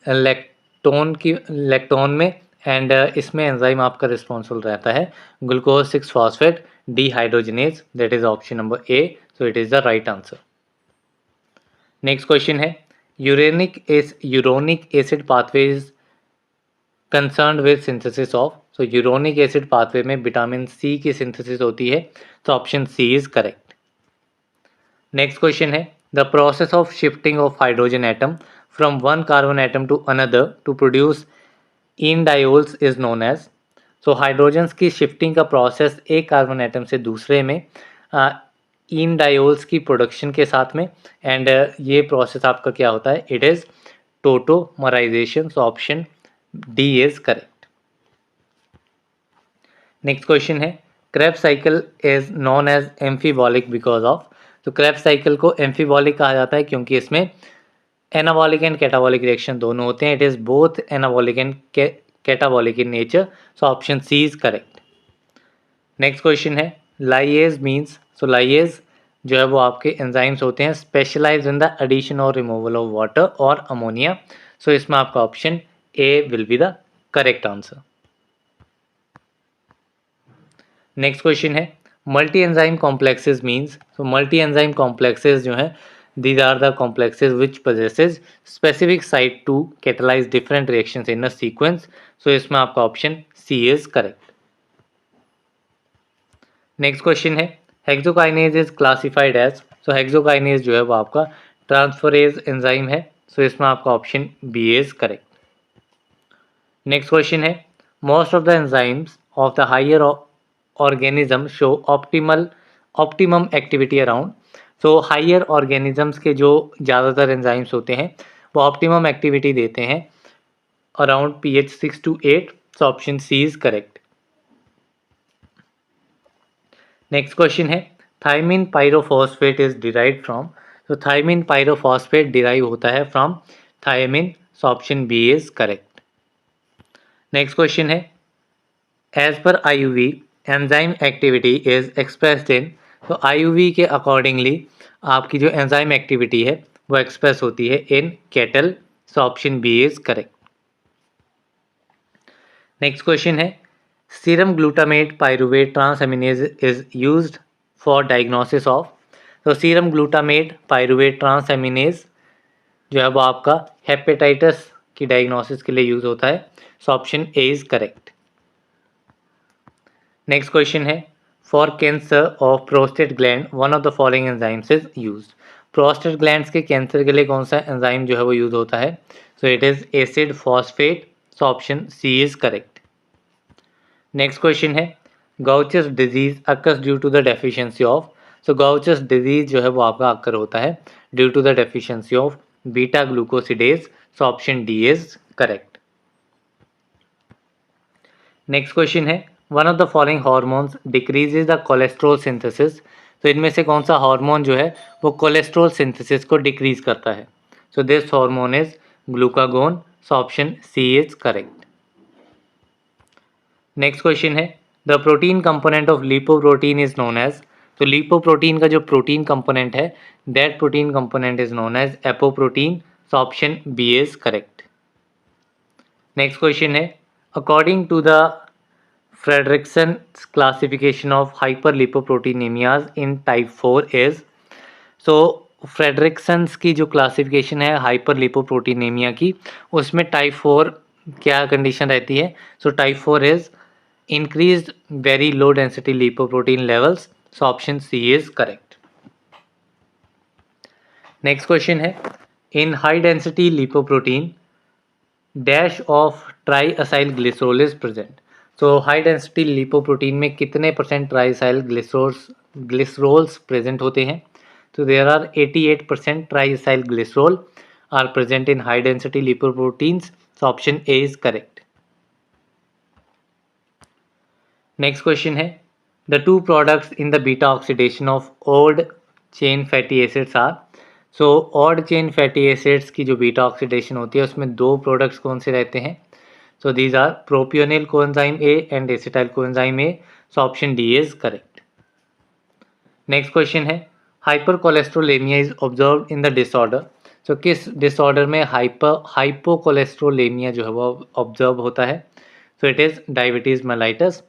lactone में, and इसमें enzyme आपका responsible रहता है glucose 6 phosphate dehydrogenase, that is option number A. So it is the right answer. Next question है, uronic acid pathway is concerned with synthesis of, so uronic acid pathway में vitamin C की synthesis होती है. तो option C is correct. Next question है, the process of shifting of hydrogen atom from one carbon atom to another to produce enediols is known as, so hydrogens की shifting का process एक carbon atom से दूसरे में इंडायोल्स की production के साथ में, एंड ये प्रोसेस आपका क्या होता है, it is tautomerisation. So option D is correct. Next question है, Krebs cycle is known as amphibolic because of, तो क्रेब्स साइकिल को एम्फीबॉलिक कहा जाता है क्योंकि इसमें एनाबॉलिक एंड कैटाबॉलिक रिएक्शन दोनों होते हैं. It is both anabolic and catabolic in nature. So option C is correct. Next question है, लाइएज मीन्स, सो लाइएज जो है वो आपके एंजाइम्स होते हैं स्पेशलाइज इन द एडिशन और रिमूवल ऑफ वाटर और अमोनिया. सो इसमें आपका option A will be the correct answer. Next question है, multi enzyme complexes means, so multi enzyme complexes जो हैं these are the complexes which possesses specific site to catalyze different reactions in a sequence. So इसमें आपका option C is correct. Next question है, hexokinase is classified as, so hexokinase जो है वो आपका transferase enzyme है. सो इसमें आपका option B is correct. Next question है, most of the enzymes of the higher organism show optimum activity around, तो हायर ऑर्गेनिजम्स के जो ज़्यादातर एंजाइम्स होते हैं वो ऑप्टिमम एक्टिविटी देते हैं around pH 6 to 8. So option C is correct. Next question है, thiamine pyrophosphate is derived from, तो थायमिन पायरोफॉस्फेट डिराइव होता है from thiamine. So option B is correct. Next question है, as per IUV enzyme activity is expressed in, तो IUV के accordingly आपकी जो enzyme activity है वो एक्सप्रेस होती है in katal. So option B is correct. Next question है serum glutamate pyruvate transaminase is used for diagnosis of. तो सीरम ग्लूटामेट पायरुवेट ट्रांसएमिनेज जो है वो आपका हेपेटाइटिस की डायग्नोसिस के लिए यूज होता है। So option A is correct. Next question है for cancer of prostate gland one of the following enzymes is used. Prostate glands के कैंसर के लिए कौन सा एंजाइम जो है वो यूज होता है? So it is acid phosphate. So option C is correct. Next question है Gaucher's disease occurs due to the deficiency of. So Gaucher's disease जो है वो आपका अकर होता है due to the deficiency of beta glucosidase. So option D is correct. Next question है one of the following hormones decreases the cholesterol synthesis. तो इनमें से कौन सा हार्मोन जो है वो कोलेस्ट्रॉल सिंथेसिस को डिक्रीज करता है? So this hormone is glucagon. So option C is correct. Next question है the protein component of lipoprotein is known as. तो लिपोप्रोटीन का जो प्रोटीन कंपोनेंट है that protein component is known as apoprotein. So option B is correct. Next question है according to the Fredrickson's classification of hyperlipoproteinemias in type 4 is। So Fredrickson's की जो classification है हाइपरलिपोप्रोटीनेमिया की उसमें टाइप 4 क्या कंडीशन रहती है? So type 4 is increased very low density lipoprotein levels. So option C is correct. Next question है in high density lipoprotein dash of tri acyl glycerol is present. तो हाई डेंसिटी लिपोप्रोटीन में कितने percent triacyl glycerols present होते हैं? तो there are 88% triacyl glycerol are present in high density lipoproteins. So option A is correct. Next question है the two products in the beta oxidation of odd chain fatty acids are. So odd chain fatty acids की जो beta oxidation होती है उसमें दो products कौन से रहते हैं? So these are propionyl coenzyme A and acetyl coenzyme A. So option D is correct. Next question है hypercholesterolemia is observed in the disorder. So किस disorder में hypocholesterollemia जो है वो observe होता है? So it is diabetes mellitus.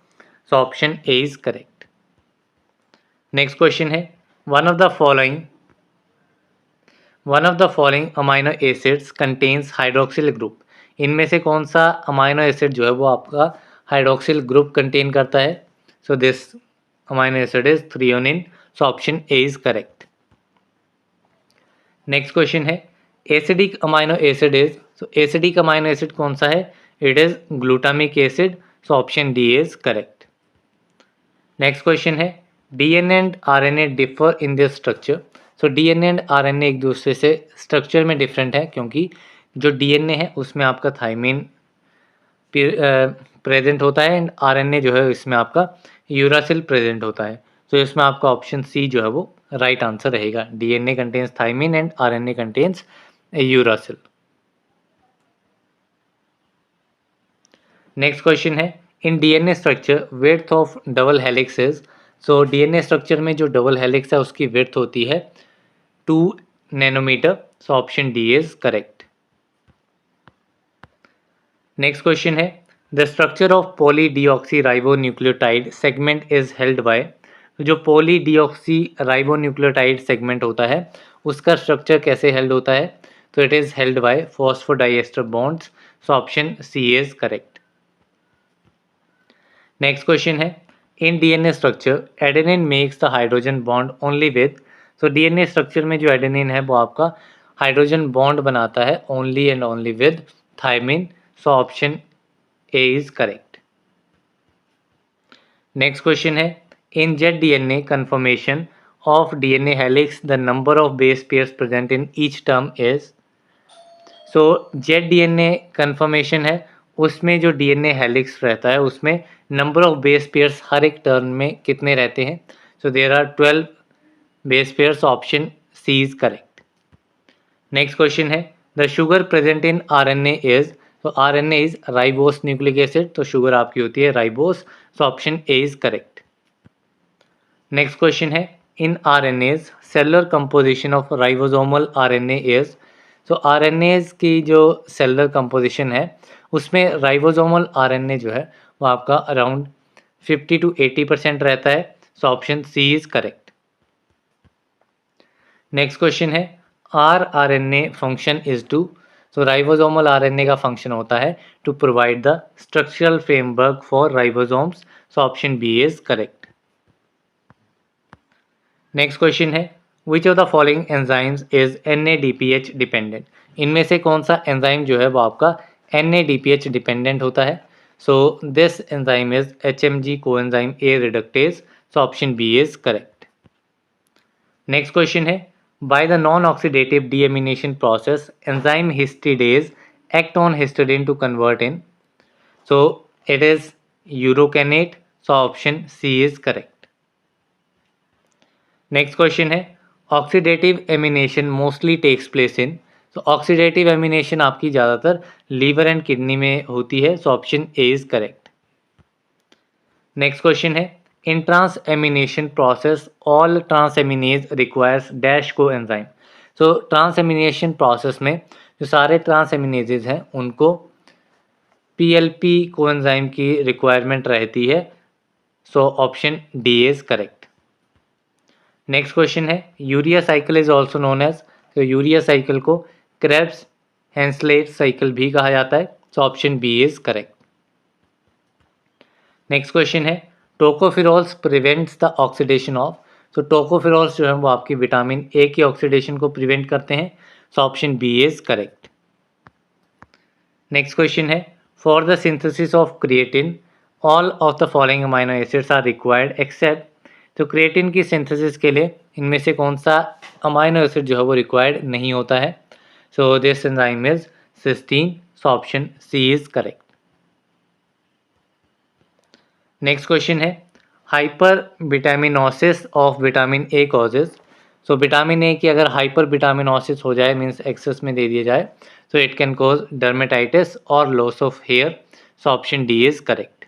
So option A is correct. Next question है one of the following amino acids contains hydroxyl group. इनमें से कौन सा अमाइनो एसिड जो है वो आपका हाइड्रोक्सिल ग्रुप कंटेन करता है? So this amino acid is threonine. So option A is correct. Next question है acidic amino acid is. So acidic amino acid कौन सा है? It is glutamic acid. So option D is correct. Next question है DNA and RNA differ in this structure. So DNA and RNA एक दूसरे से structure में different है क्योंकि जो डीएनए है उसमें आपका थाइमिन प्रेजेंट होता है एंड आरएनए जो है इसमें आपका यूरासिल प्रेजेंट होता है। तो इसमें आपका ऑप्शन सी जो है वो राइट आंसर रहेगा। DNA contains thymine and RNA contains uracil. Next question है in DNA structure width of double helix is. So DNA structure में जो डबल हेलिक्स है उसकी विड्थ होती है 2 nanometre. So option D is correct. Next question है the structure of poly deoxy ribonucleotide segment is held by. जो poly deoxy ribonucleotide segment होता है उसका स्ट्रक्चर कैसे हेल्ड होता है? तो it is held by phosphodiester bonds. So option C is correct. Next question है in DNA structure adenine makes the hydrogen bond only with. तो डीएनए स्ट्रक्चर में जो एडेनिन है वो आपका हाइड्रोजन बॉन्ड बनाता है only and only with thymine. So option A is correct. Next question है in Z DNA conformation of DNA helix the number of base pairs present in each term is. So Z DNA conformation है उसमें जो DNA helix रहता है उसमें number of base pairs हर एक turn में कितने रहते हैं? So there are 12 base pairs. Option C is correct. Next question है the sugar present in RNA is. तो RNA is ribose nucleic acid. तो शुगर आपकी होती है ribose. So option A is correct. Next question है in RNAs cellular composition of ribosomal RNA is। तो RNAs की जो सेलुलर कंपोजिशन है उसमें राइबोसोमल RNA जो है वो आपका अराउंड 50 to 80% रहता है। So option C is correct. Next question है rRNA फंक्शन इज टू। तो राइबोसोमल RNA का फंक्शन होता है to provide the structural framework for ribosomes. So option B is correct. Next question है which of the following enzymes is NADPH dependent. इनमें से कौन सा एंजाइम जो है वो आपका NADPH डिपेंडेंट होता है। So this enzyme is HMG coenzyme A reductase. So option B is correct. Next question है by the non oxidative deamination process enzyme histidase act on histidine to convert in. So it is urocanate. So option C is correct. Next question है oxidative amination mostly takes place in. तो oxidative ammunition आपकी ज़्यादातर liver and kidney में होती है। So option A is correct. Next question है in transamination process all transaminase requires dash coenzyme. So transamination process में जो सारे ट्रांस एमिनेजेज हैं उनको PLP को एंजाइम की रिक्वायरमेंट रहती है। So option D is correct. Next question है urea cycle is also known as. तो यूरिया साइकिल को क्रेब्स हेंसलेट साइकिल भी कहा जाता है। So option B is correct. Next question है tocopherols prevents the oxidation of. तो टोकोफिरोल्स जो है वो आपकी विटामिन ए की ऑक्सीडेशन को प्रिवेंट करते हैं। So option B is correct. Next question है for the synthesis of creatine all of the following amino acids are required except. तो क्रिएटिन की सिंथेसिस के लिए इनमें से कौन सा अमाइनो एसिड जो है वो रिक्वायर्ड नहीं होता है। So this enzyme is cysteine. So option C is correct. Next question है hyper vitaminosis of vitamin A causes. So vitamin A की अगर हाइपर विटामिनोसिस हो जाए मीन्स एक्सेस में दे दिया जाए तो इट कैन कॉज डर्मेटाइटिस और loss of hair. So option D is correct.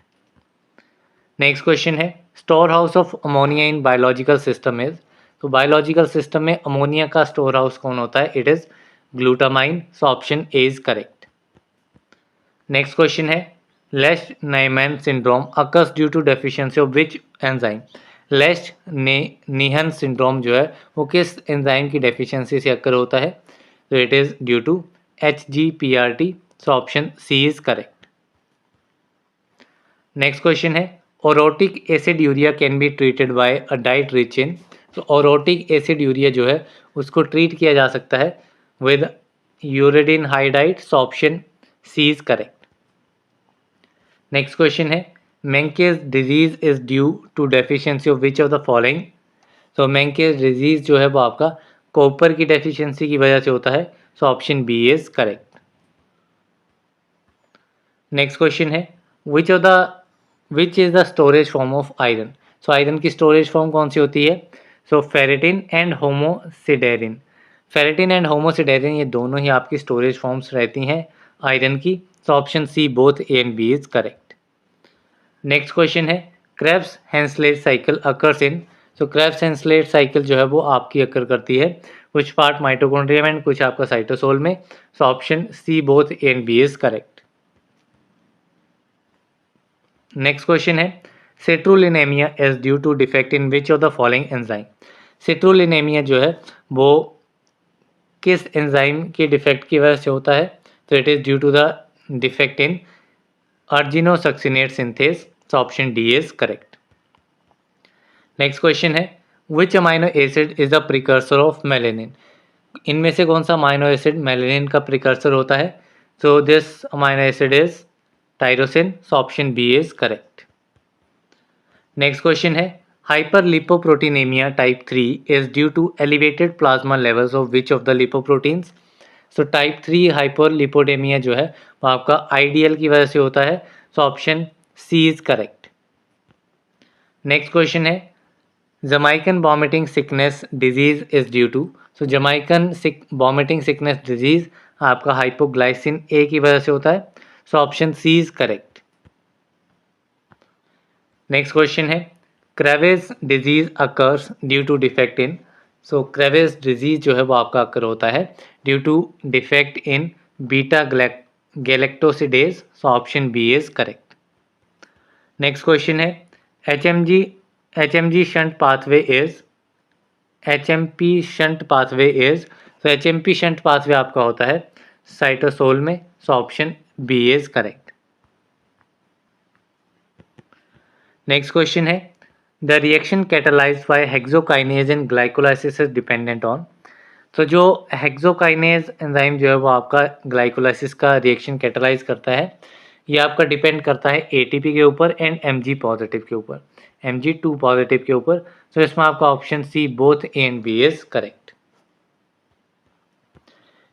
Next question है store house of ammonia in biological system is. तो बायोलॉजिकल सिस्टम में अमोनिया का स्टोर हाउस कौन होता है। It is glutamine. So option A is correct. Next question है Lesch Nyhan syndrome occurs due to deficiency of which enzyme. Lesch Nyhan syndrome जो है वो किस एंजाइम की डेफिशिएंसी से अकर होता है। तो it is due to HGPRT। So option C is correct. Next question है orotic acid urea can be treated by a diet rich in. तो ओरोटिक एसिड यूरिया जो है उसको ट्रीट किया जा सकता है with uridine high diet. So option C is correct. Next question है Menkes disease is due to deficiency of which of the following. तो मेंकेज डिजीज जो है वो आपका कॉपर की डेफिशिएंसी की वजह से होता है। So option B is correct. Next question है which is the storage form of iron. So iron की स्टोरेज फॉर्म कौन सी होती है। So ferritin and haemosiderin. Ferritin and haemosiderin ये दोनों ही आपकी स्टोरेज फॉर्म्स रहती हैं आयरन की। So option C both A and B is correct. Next question है Krebs Henseleit cycle occurs in. So Krebs Henseleit cycle जो है वो आपकी अकर करती है कुछ पार्ट माइटोकॉन्ड्रिया में कुछ आपका साइटोसोल में। So option C both A and B is correct. Next question है citrullinemia is due to defect in which of the following enzyme. Citrullinemia जो है वो किस एंजाइम के डिफेक्ट की वजह से होता है। तो it is due to the defect in argininosuccinate synthase. So option D is correct. Next question है which amino acid is the precursor of melanin. इनमें से कौन सा अमाइनो एसिड मेलेनिन का प्रिकर्सर होता है। So this amino acid is tyrosine. So option B is correct. Next question है hyperlipoproteinemia type 3 is due to elevated plasma levels of which of the lipoproteins. So type 3 हाइपरलिपोडेमिया जो है वो आपका IDL की वजह से होता है। So option C is correct. Next question है Jamaican vomiting sickness disease is due to. So Jamaican vomiting sickness disease आपका हाइपोग्लाइसिन ए की वजह से होता है। So option C is correct. Next question है Krabbe's disease occurs due to defect in, so Krabbe's disease जो है वो आपका अकर होता है due to defect in beta galactosidase, so option B is correct. Next question है H M G shunt pathway is, H M P shunt pathway is, तो H M P shunt pathway आपका होता है cytosol में, so option B is correct. Next question है the reaction catalysed by hexokinase in glycolysis is dependent on, तो जो hexokinase enzyme जो है वो आपका ग्लाइकोलाइसिस का रिएक्शन कैटालाइज करता है, ये आपका डिपेंड करता है एटीपी के ऊपर एंड एमजी पॉजिटिव के ऊपर, Mg2 पॉजिटिव के ऊपर, तो इसमें आपका option C both A and B is correct.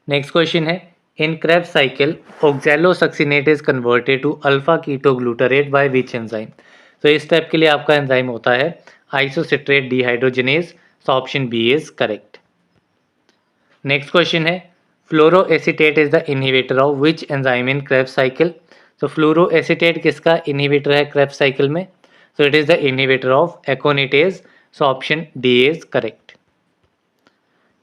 Next question है in Krebs cycle oxalosuccinate is converted to alpha ketoglutarate by which enzyme, तो इस स्टेप के लिए आपका एंजाइम होता है isocitrate dehydrogenase, so option B is correct. Next question है fluoroacetate is the inhibitor of which enzyme in Krebs cycle, तो fluoroacetate किसका इनहिबिटर है क्रेब्स साइकिल में, so it is the inhibitor of aconitase, so option D is correct.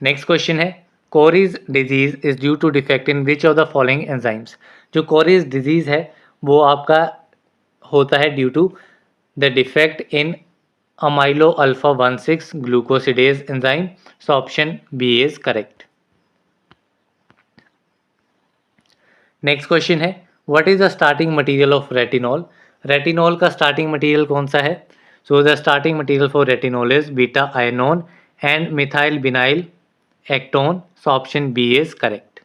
Next question है Cory's disease is due to defect in which of the following enzymes, जो Cory's disease है वो आपका होता है due to the defect in amylo alpha 1,6 glucosidase enzyme, so option B is correct. Next question है what is the starting material of retinol, retinol का starting material कौन सा है, so the starting material for retinol is beta ionone and methyl vinyl acetone, so option B is correct.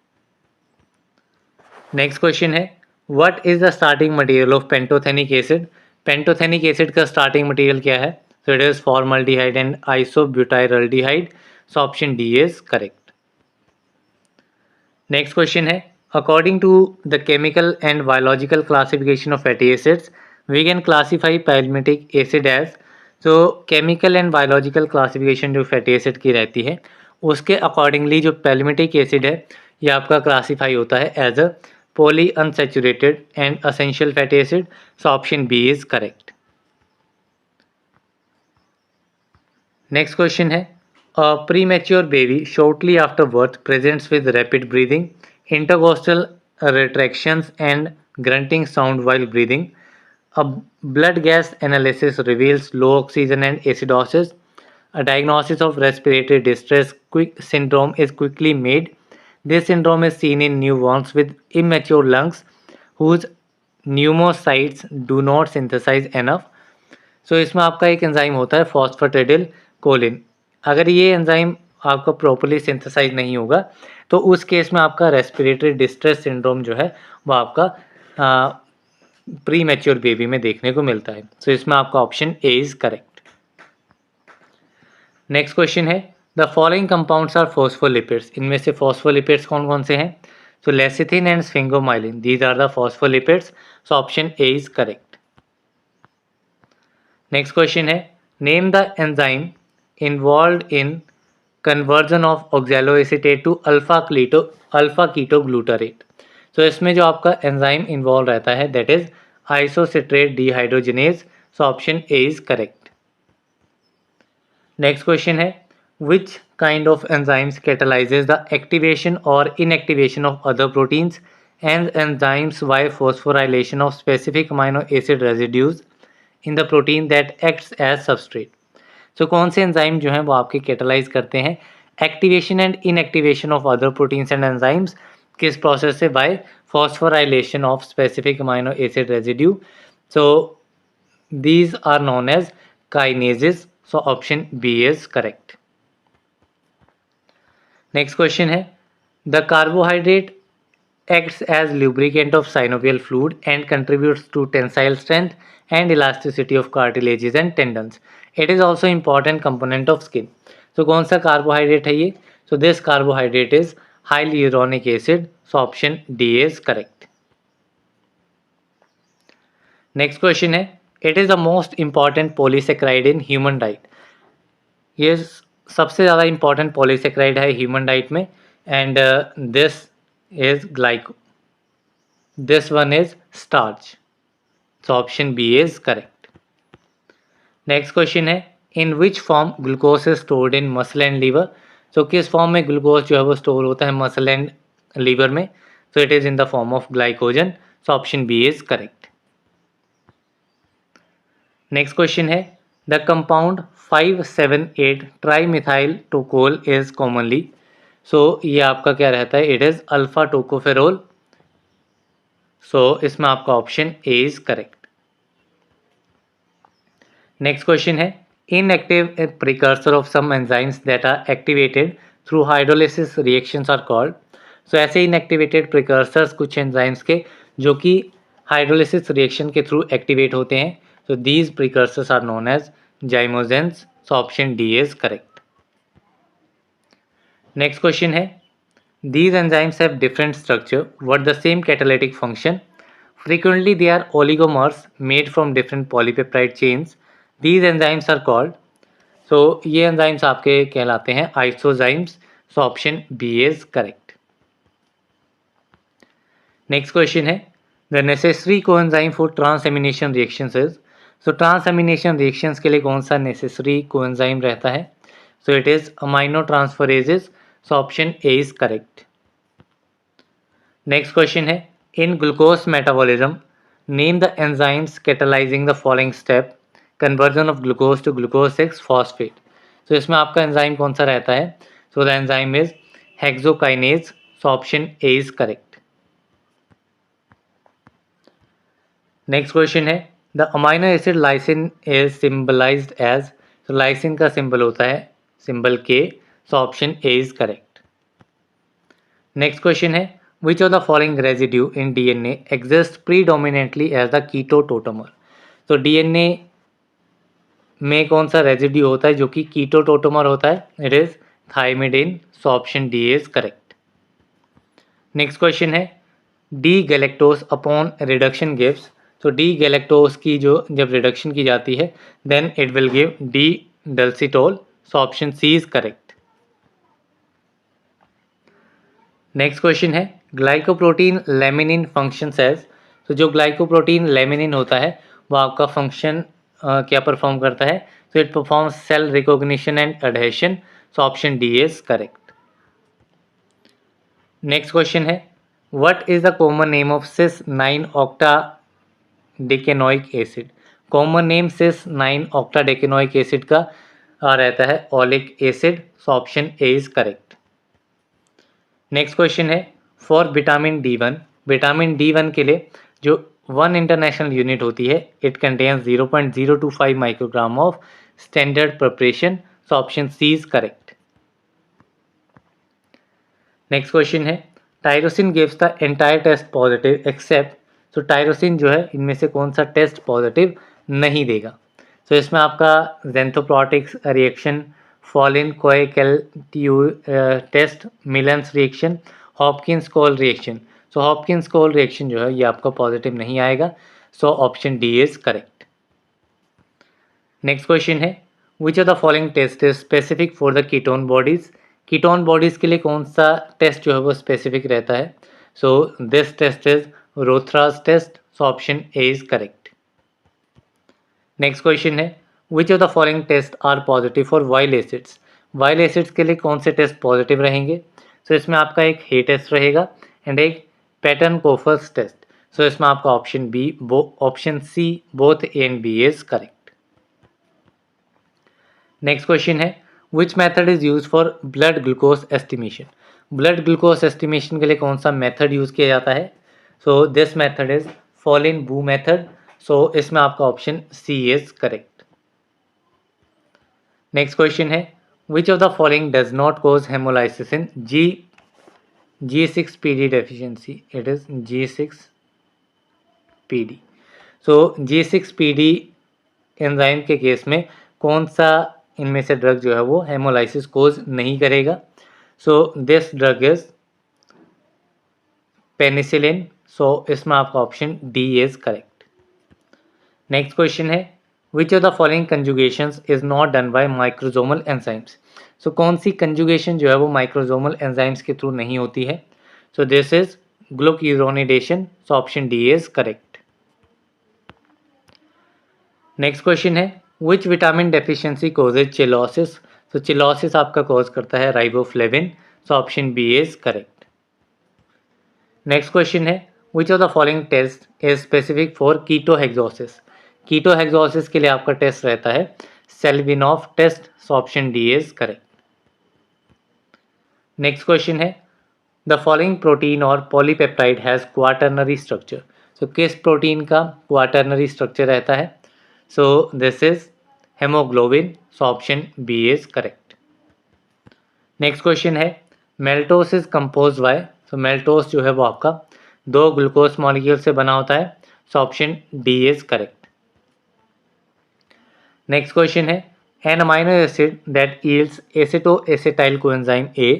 Next question है what is the starting material of pantothenic acid, pantothenic acid का starting material क्या है, so it is formaldehyde and isobutyraldehyde, so option D is correct. Next question है according to the chemical and biological classification of fatty acids we can classify palmitic acid as, so chemical and biological classification जो fatty acid की रहती है उसके accordingly जो palmitic acid है ये आपका classify होता है as a polyunsaturated and essential fatty acid, so option B is correct. Next question है a premature baby shortly after birth presents with rapid breathing, intercostal retractions and grunting sound while breathing. A blood gas analysis reveals low oxygen and acidosis. A diagnosis of respiratory distress syndrome is quickly made. This syndrome is seen in newborns with immature lungs whose pneumocytes do not synthesize enough. So इसमें आपका एक enzyme होता है phosphatidyl Colin, अगर ये enzyme आपका properly synthesise नहीं होगा तो उस केस में आपका रेस्पिरेटरी डिस्ट्रेस सिंड्रोम जो है वो आपका प्री मैच्योर बेबी में देखने को मिलता है, सो इसमें आपका option A is correct. Next question है the following compounds are phospholipids, इनमें से फॉस्फोलिपिड्स कौन कौन से हैं, so lecithin and sphingomyelin these are the phospholipids, so option A is correct. Next question है name the enzyme involved in conversion of oxaloacetate to alpha ketoglutarate, तो इसमें जो आपका एंजाइम इन्वॉल्व रहता है that is isocitrate dehydrogenase, so option A is correct. Next question है विच kind of enzymes catalyses the activation और inactivation of other proteins and enzymes by phosphorylation of specific amino acid residues in the protein that acts as substrate, तो कौन से enzyme जो हैं वो आपके catalyse करते हैं activation and inactivation of other proteins and enzymes, किस प्रोसेस से, by phosphorylation of specific amino acid residue, so these are known as kinases, so option B is correct. Next question है the carbohydrate acts as lubricant of synovial fluid and contributes to tensile strength and elasticity of cartilages and tendons. It is also important component of skin. So कौन सा carbohydrate है ये, so this carbohydrate is hyaluronic acid, so option D is correct. Next question है it is the most important polysaccharide in human diet. ये सबसे ज़्यादा important polysaccharide है human diet में and this is glyco, this one is starch, so option B is correct. Next question है in which form glucose is stored in muscle and liver. तो किस form में glucose जो है वो store होता है मसल एंड लीवर में। तो it is in the form of glycogen. So option B is correct. Next question है the compound 578 trimethyl tocol is commonly. सो ये आपका क्या रहता है, it is alpha tocopherol. So इसमें आपका option A is correct. Next question है inactive precursor of some enzymes that are activated through hydrolysis reactions are called. So ऐसे इनएक्टिवेटेड प्रिकर्सर्स कुछ एंजाइम्स के जो कि हाइड्रोलिसिस रिएक्शन के थ्रू एक्टिवेट होते हैं। तो these precursors are known as zymogens. So option D is correct. Next question है these enzymes have different structure but the same catalytic function. Frequently they are oligomers made from different polypeptide chains. These enzymes are called, so ये enzymes आपके कहलाते हैं isozymes. So option B is correct. Next question है the necessary coenzyme for transamination reactions is. So transamination reactions के लिए कौन सा necessary coenzyme रहता है। So it is aminotransferases. So option A is correct. Next question है in glucose metabolism name the enzymes catalysing the following step conversion of glucose to glucose 6 phosphate. तो इसमें आपका एंजाइम कौन सा रहता है। So the enzyme is hexokinase. So option A is correct. Next question है the amino acid lysine is symbolised as. तो lysine का सिंबल होता है symbol K. So option A is correct. Next question है which of the following residue in DNA exists predominantly as the कीटोटोटोमर। तो DNA में कौन सा रेजिड्यू होता है जो कि कीटोटोटोमर होता है, it is thymidine. So option D is correct. Next question है D galactose upon reduction gives. तो डी गैलेक्टोज की जो जब रिडक्शन की जाती है then it will give D dulcitol. So option C is correct. Next question है glycoprotein laminin function as. तो जो ग्लाइकोप्रोटीन लेमिनिन होता है वो आपका फंक्शन क्या परफॉर्म करता है। तो it performs cell recognition and adhesion. So option D is correct. Next question है what is the common name of cis 9 octa decanoic acid. Common name cis 9 octa decanoic acid का रहता है oleic acid. So option A is correct. Next question है for vitamin D1। Vitamin D1 के लिए जो 1 international unit होती है it contains 0.025 microgram of standard preparation. So option C is correct. Next question है tyrosine gives the entire test positive except. तो tyrosine जो है इनमें से कौन सा टेस्ट पॉजिटिव नहीं देगा। तो इसमें आपका xanthoproteics reaction, Folin Ciocalteu test, Millon's reaction, Hopkins Cole reaction. So Hopkins Cole reaction जो है ये आपका पॉजिटिव नहीं आएगा। So option D is correct. Next question है which of the following test is specific for the ketone bodies. Ketone bodies के लिए कौन सा टेस्ट जो है वो स्पेसिफिक रहता है। So this test is Rothera's test. So option A is correct. Next question है which of the following test are positive for bile acids. Bile acids के लिए कौन से टेस्ट पॉजिटिव रहेंगे। सो इसमें आपका एक हे टेस्ट रहेगा एंड एक पैटर्न कोफर्स टेस्ट। सो इसमें आपका option C both A and B is correct. Next question है which method is use for blood glucose estimation. Blood glucose estimation के लिए कौन सा मेथड यूज किया जाता है। So this method is Folin Wu method. So इसमें आपका option C is correct. Next question है which of the following does not cause haemolysis in G6PD deficiency. It is G6PD। So G6PD enzyme के case में कौन सा इनमें से drug जो है वो हेमोलाइसिस कोज नहीं करेगा। So this drug is penicillin. So इसमें आपका option D is correct. Next question है which of the following conjugations is not done by microsomal enzymes. So कौन सी कंजुगेशन जो है वो माइक्रोजोमल एंजाइम्स के थ्रू नहीं होती है। So this is glucuronidation. So option D is correct. Next question है which vitamin deficiency causes cheilosis? तो चिलोसिस आपका कॉज करता है riboflavin, so option B is correct. Next question है which of the following test is specific for ketohexoses? Ketohexoses के लिए आपका test रहता है Seliwanoff test, so option D is correct. Next question है द फॉलोइंग प्रोटीन और polypeptide has quaternary structure? सो किस protein का क्वाटर्नरी स्ट्रक्चर रहता है? So this is hemoglobin, so option B is correct. Next question है maltose is compose by? So maltose जो है वो आपका 2 ग्लूकोज मॉलिक्यूल से बना होता है, so option D is correct. Next question है an amino acid that yields acetoacetyl coenzyme A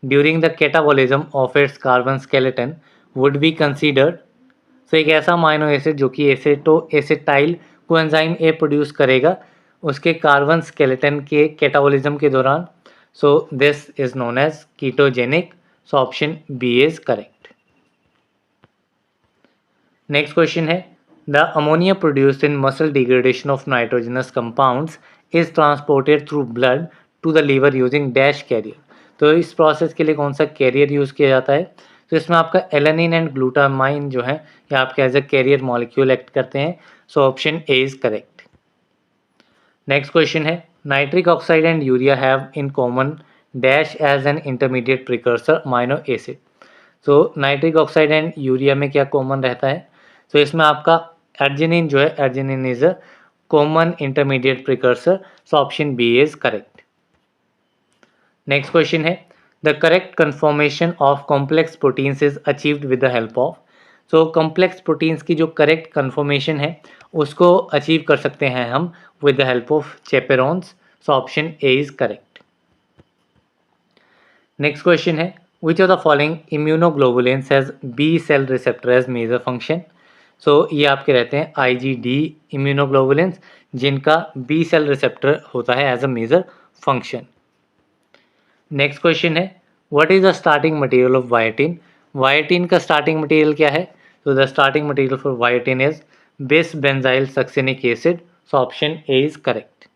during the catabolism of its carbon skeleton would be considered? So एक ऐसा अमाइनो एसिड जो कि एसिटाइल कोएंजाइम ए produce करेगा उसके carbon skeleton के catabolism के दौरान, so this is known as ketogenic, so option B is correct. Next question है the ammonia produced in muscle degradation of nitrogenous compounds is transported through blood to the liver using dash carrier? तो इस process के लिए कौन सा career use किया जाता है? तो इसमें आपका एलेनिन एंड ग्लूटामाइन जो है ये आपके as a carrier molecule act करते हैं, so option A is correct. Next question है nitric oxide and urea have in common dash as an intermediate precursor amino acid? तो नाइट्रिक ऑक्साइड एंड यूरिया में क्या कॉमन रहता है? तो इसमें आपका अर्जिनिन जो है arginine is a common intermediate precursor, so option B is correct. Next question है the correct conformation of complex proteins is achieved with the help of? So complex proteins की जो करेक्ट कन्फॉर्मेशन है उसको achieve कर सकते हैं हम with the help of chaperones, so option A is correct. Next question है which of the following immunoglobulins has B cell receptor as major function? So ये आपके रहते हैं IgD इम्यूनोग्लोबुलिन्स जिनका बी सेल रिसेप्टर होता है as a major function. Next question है what is the starting material of biotin? Biotin का starting material क्या है? तो the starting material for biotin is बिस benzyl succinic acid, so option A is correct.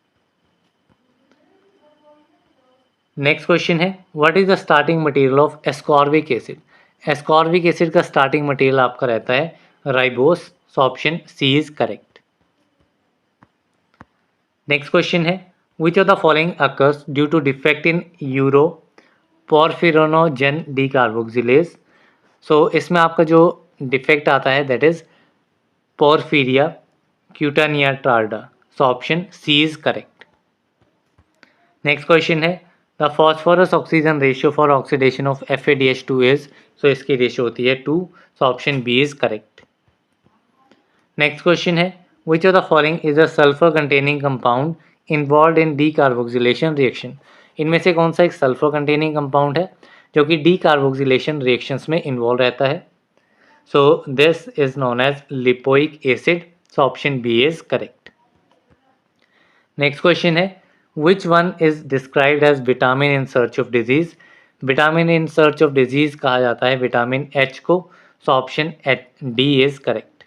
Next question है what is the starting material of ascorbic acid? Ascorbic acid का starting material आपका रहता है ribose, so option C is correct. Next question है which of the following occurs due to defect in uroporphyrinogen decarboxylase? So इसमें आपका जो defect आता है that is porphyria cutanea tarda, so option C is correct. Next question है the phosphorus oxygen ratio for oxidation of FADH2 is? So इसकी ratio होती है 2, so option B is correct. Next question है which of the following is a sulphur containing compound involve in decarboxylation reaction? इनमें से कौन सा एक sulphur containing compound है जो कि डीकार्बोक्सिलेशन रिएक्शंस में इन्वॉल्व रहता है? So this is known as lipoic acid, so option B is correct. Next question है which one is described as vitamin in search of disease? Vitamin in search of disease कहा जाता है vitamin H को, so option D is correct.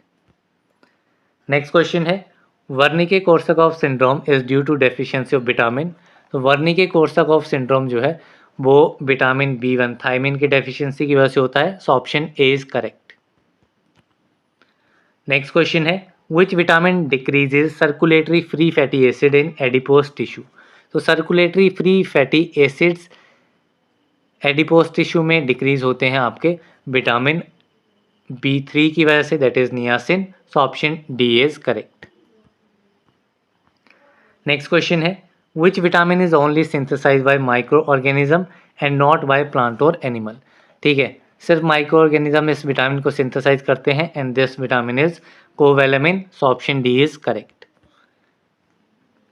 Next question है Wernicke Korsakoff syndrome is due to deficiency of vitamin? तो Wernicke Korsakoff syndrome जो है वो vitamin B1 thiamine की डेफिशिएंसी की वजह से होता है, so option A is correct. Next question है which vitamin decreases circulatory free fatty acid in adipose tissue? तो circulatory free fatty acids adipose tissue में डिक्रीज होते हैं आपके विटामिन B3 की वजह से, that is niacin, so option D is correct. Next question है which vitamin is only synthesised by micro organism and not by plant और animal? ठीक है, सिर्फ माइक्रो ऑर्गेनिज्म इस विटामिन को सिंथेसाइज करते हैं and this vitamin is cobalamin, so option D is correct.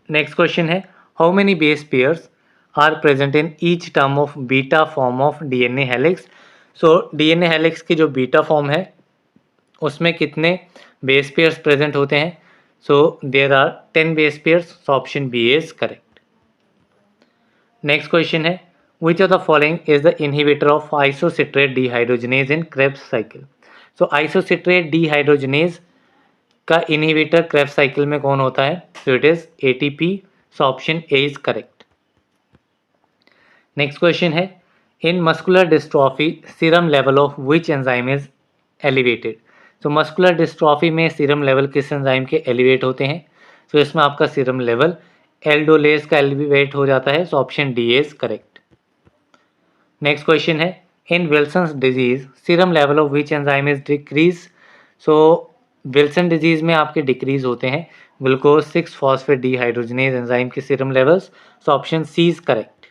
Next question है how many base pairs are present in each term of beta form of DNA helix? सो DNA helix की जो beta form है उसमें कितने base pairs present होते हैं? So there are 10 base pairs, so option B is correct. Next question है which of the following is the inhibitor of isocitrate dehydrogenase in Krebs cycle? सो isocitrate dehydrogenase इसका inhibitor Krebs cycle में कौन होता है? तो it is ATP. So option A is correct. Next question है, in muscular dystrophy serum level of which enzyme is elevated? तो muscular dystrophy में सीरम लेवल किस एंजाइम के एलिवेट होते हैं? तो इसमें आपका सीरम लेवल एल्डोलेज का एलिवेट हो जाता है. So option D is correct. Next question है, in Wilson's disease serum level of which enzyme is decrease? सो विल्सन डिजीज में आपके डिक्रीज होते हैं ग्लूकोज 6 फॉस्फेट डीहाइड्रोजनेज एंजाइम के serum levels. So option C is correct.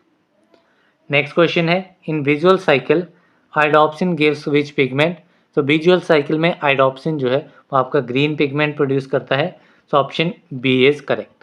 Next question है, in visual cycle iodopsin gives which pigment? तो visual cycle में आइडोप्सिन जो है वो आपका ग्रीन पिगमेंट प्रोड्यूस करता है. So option B is correct.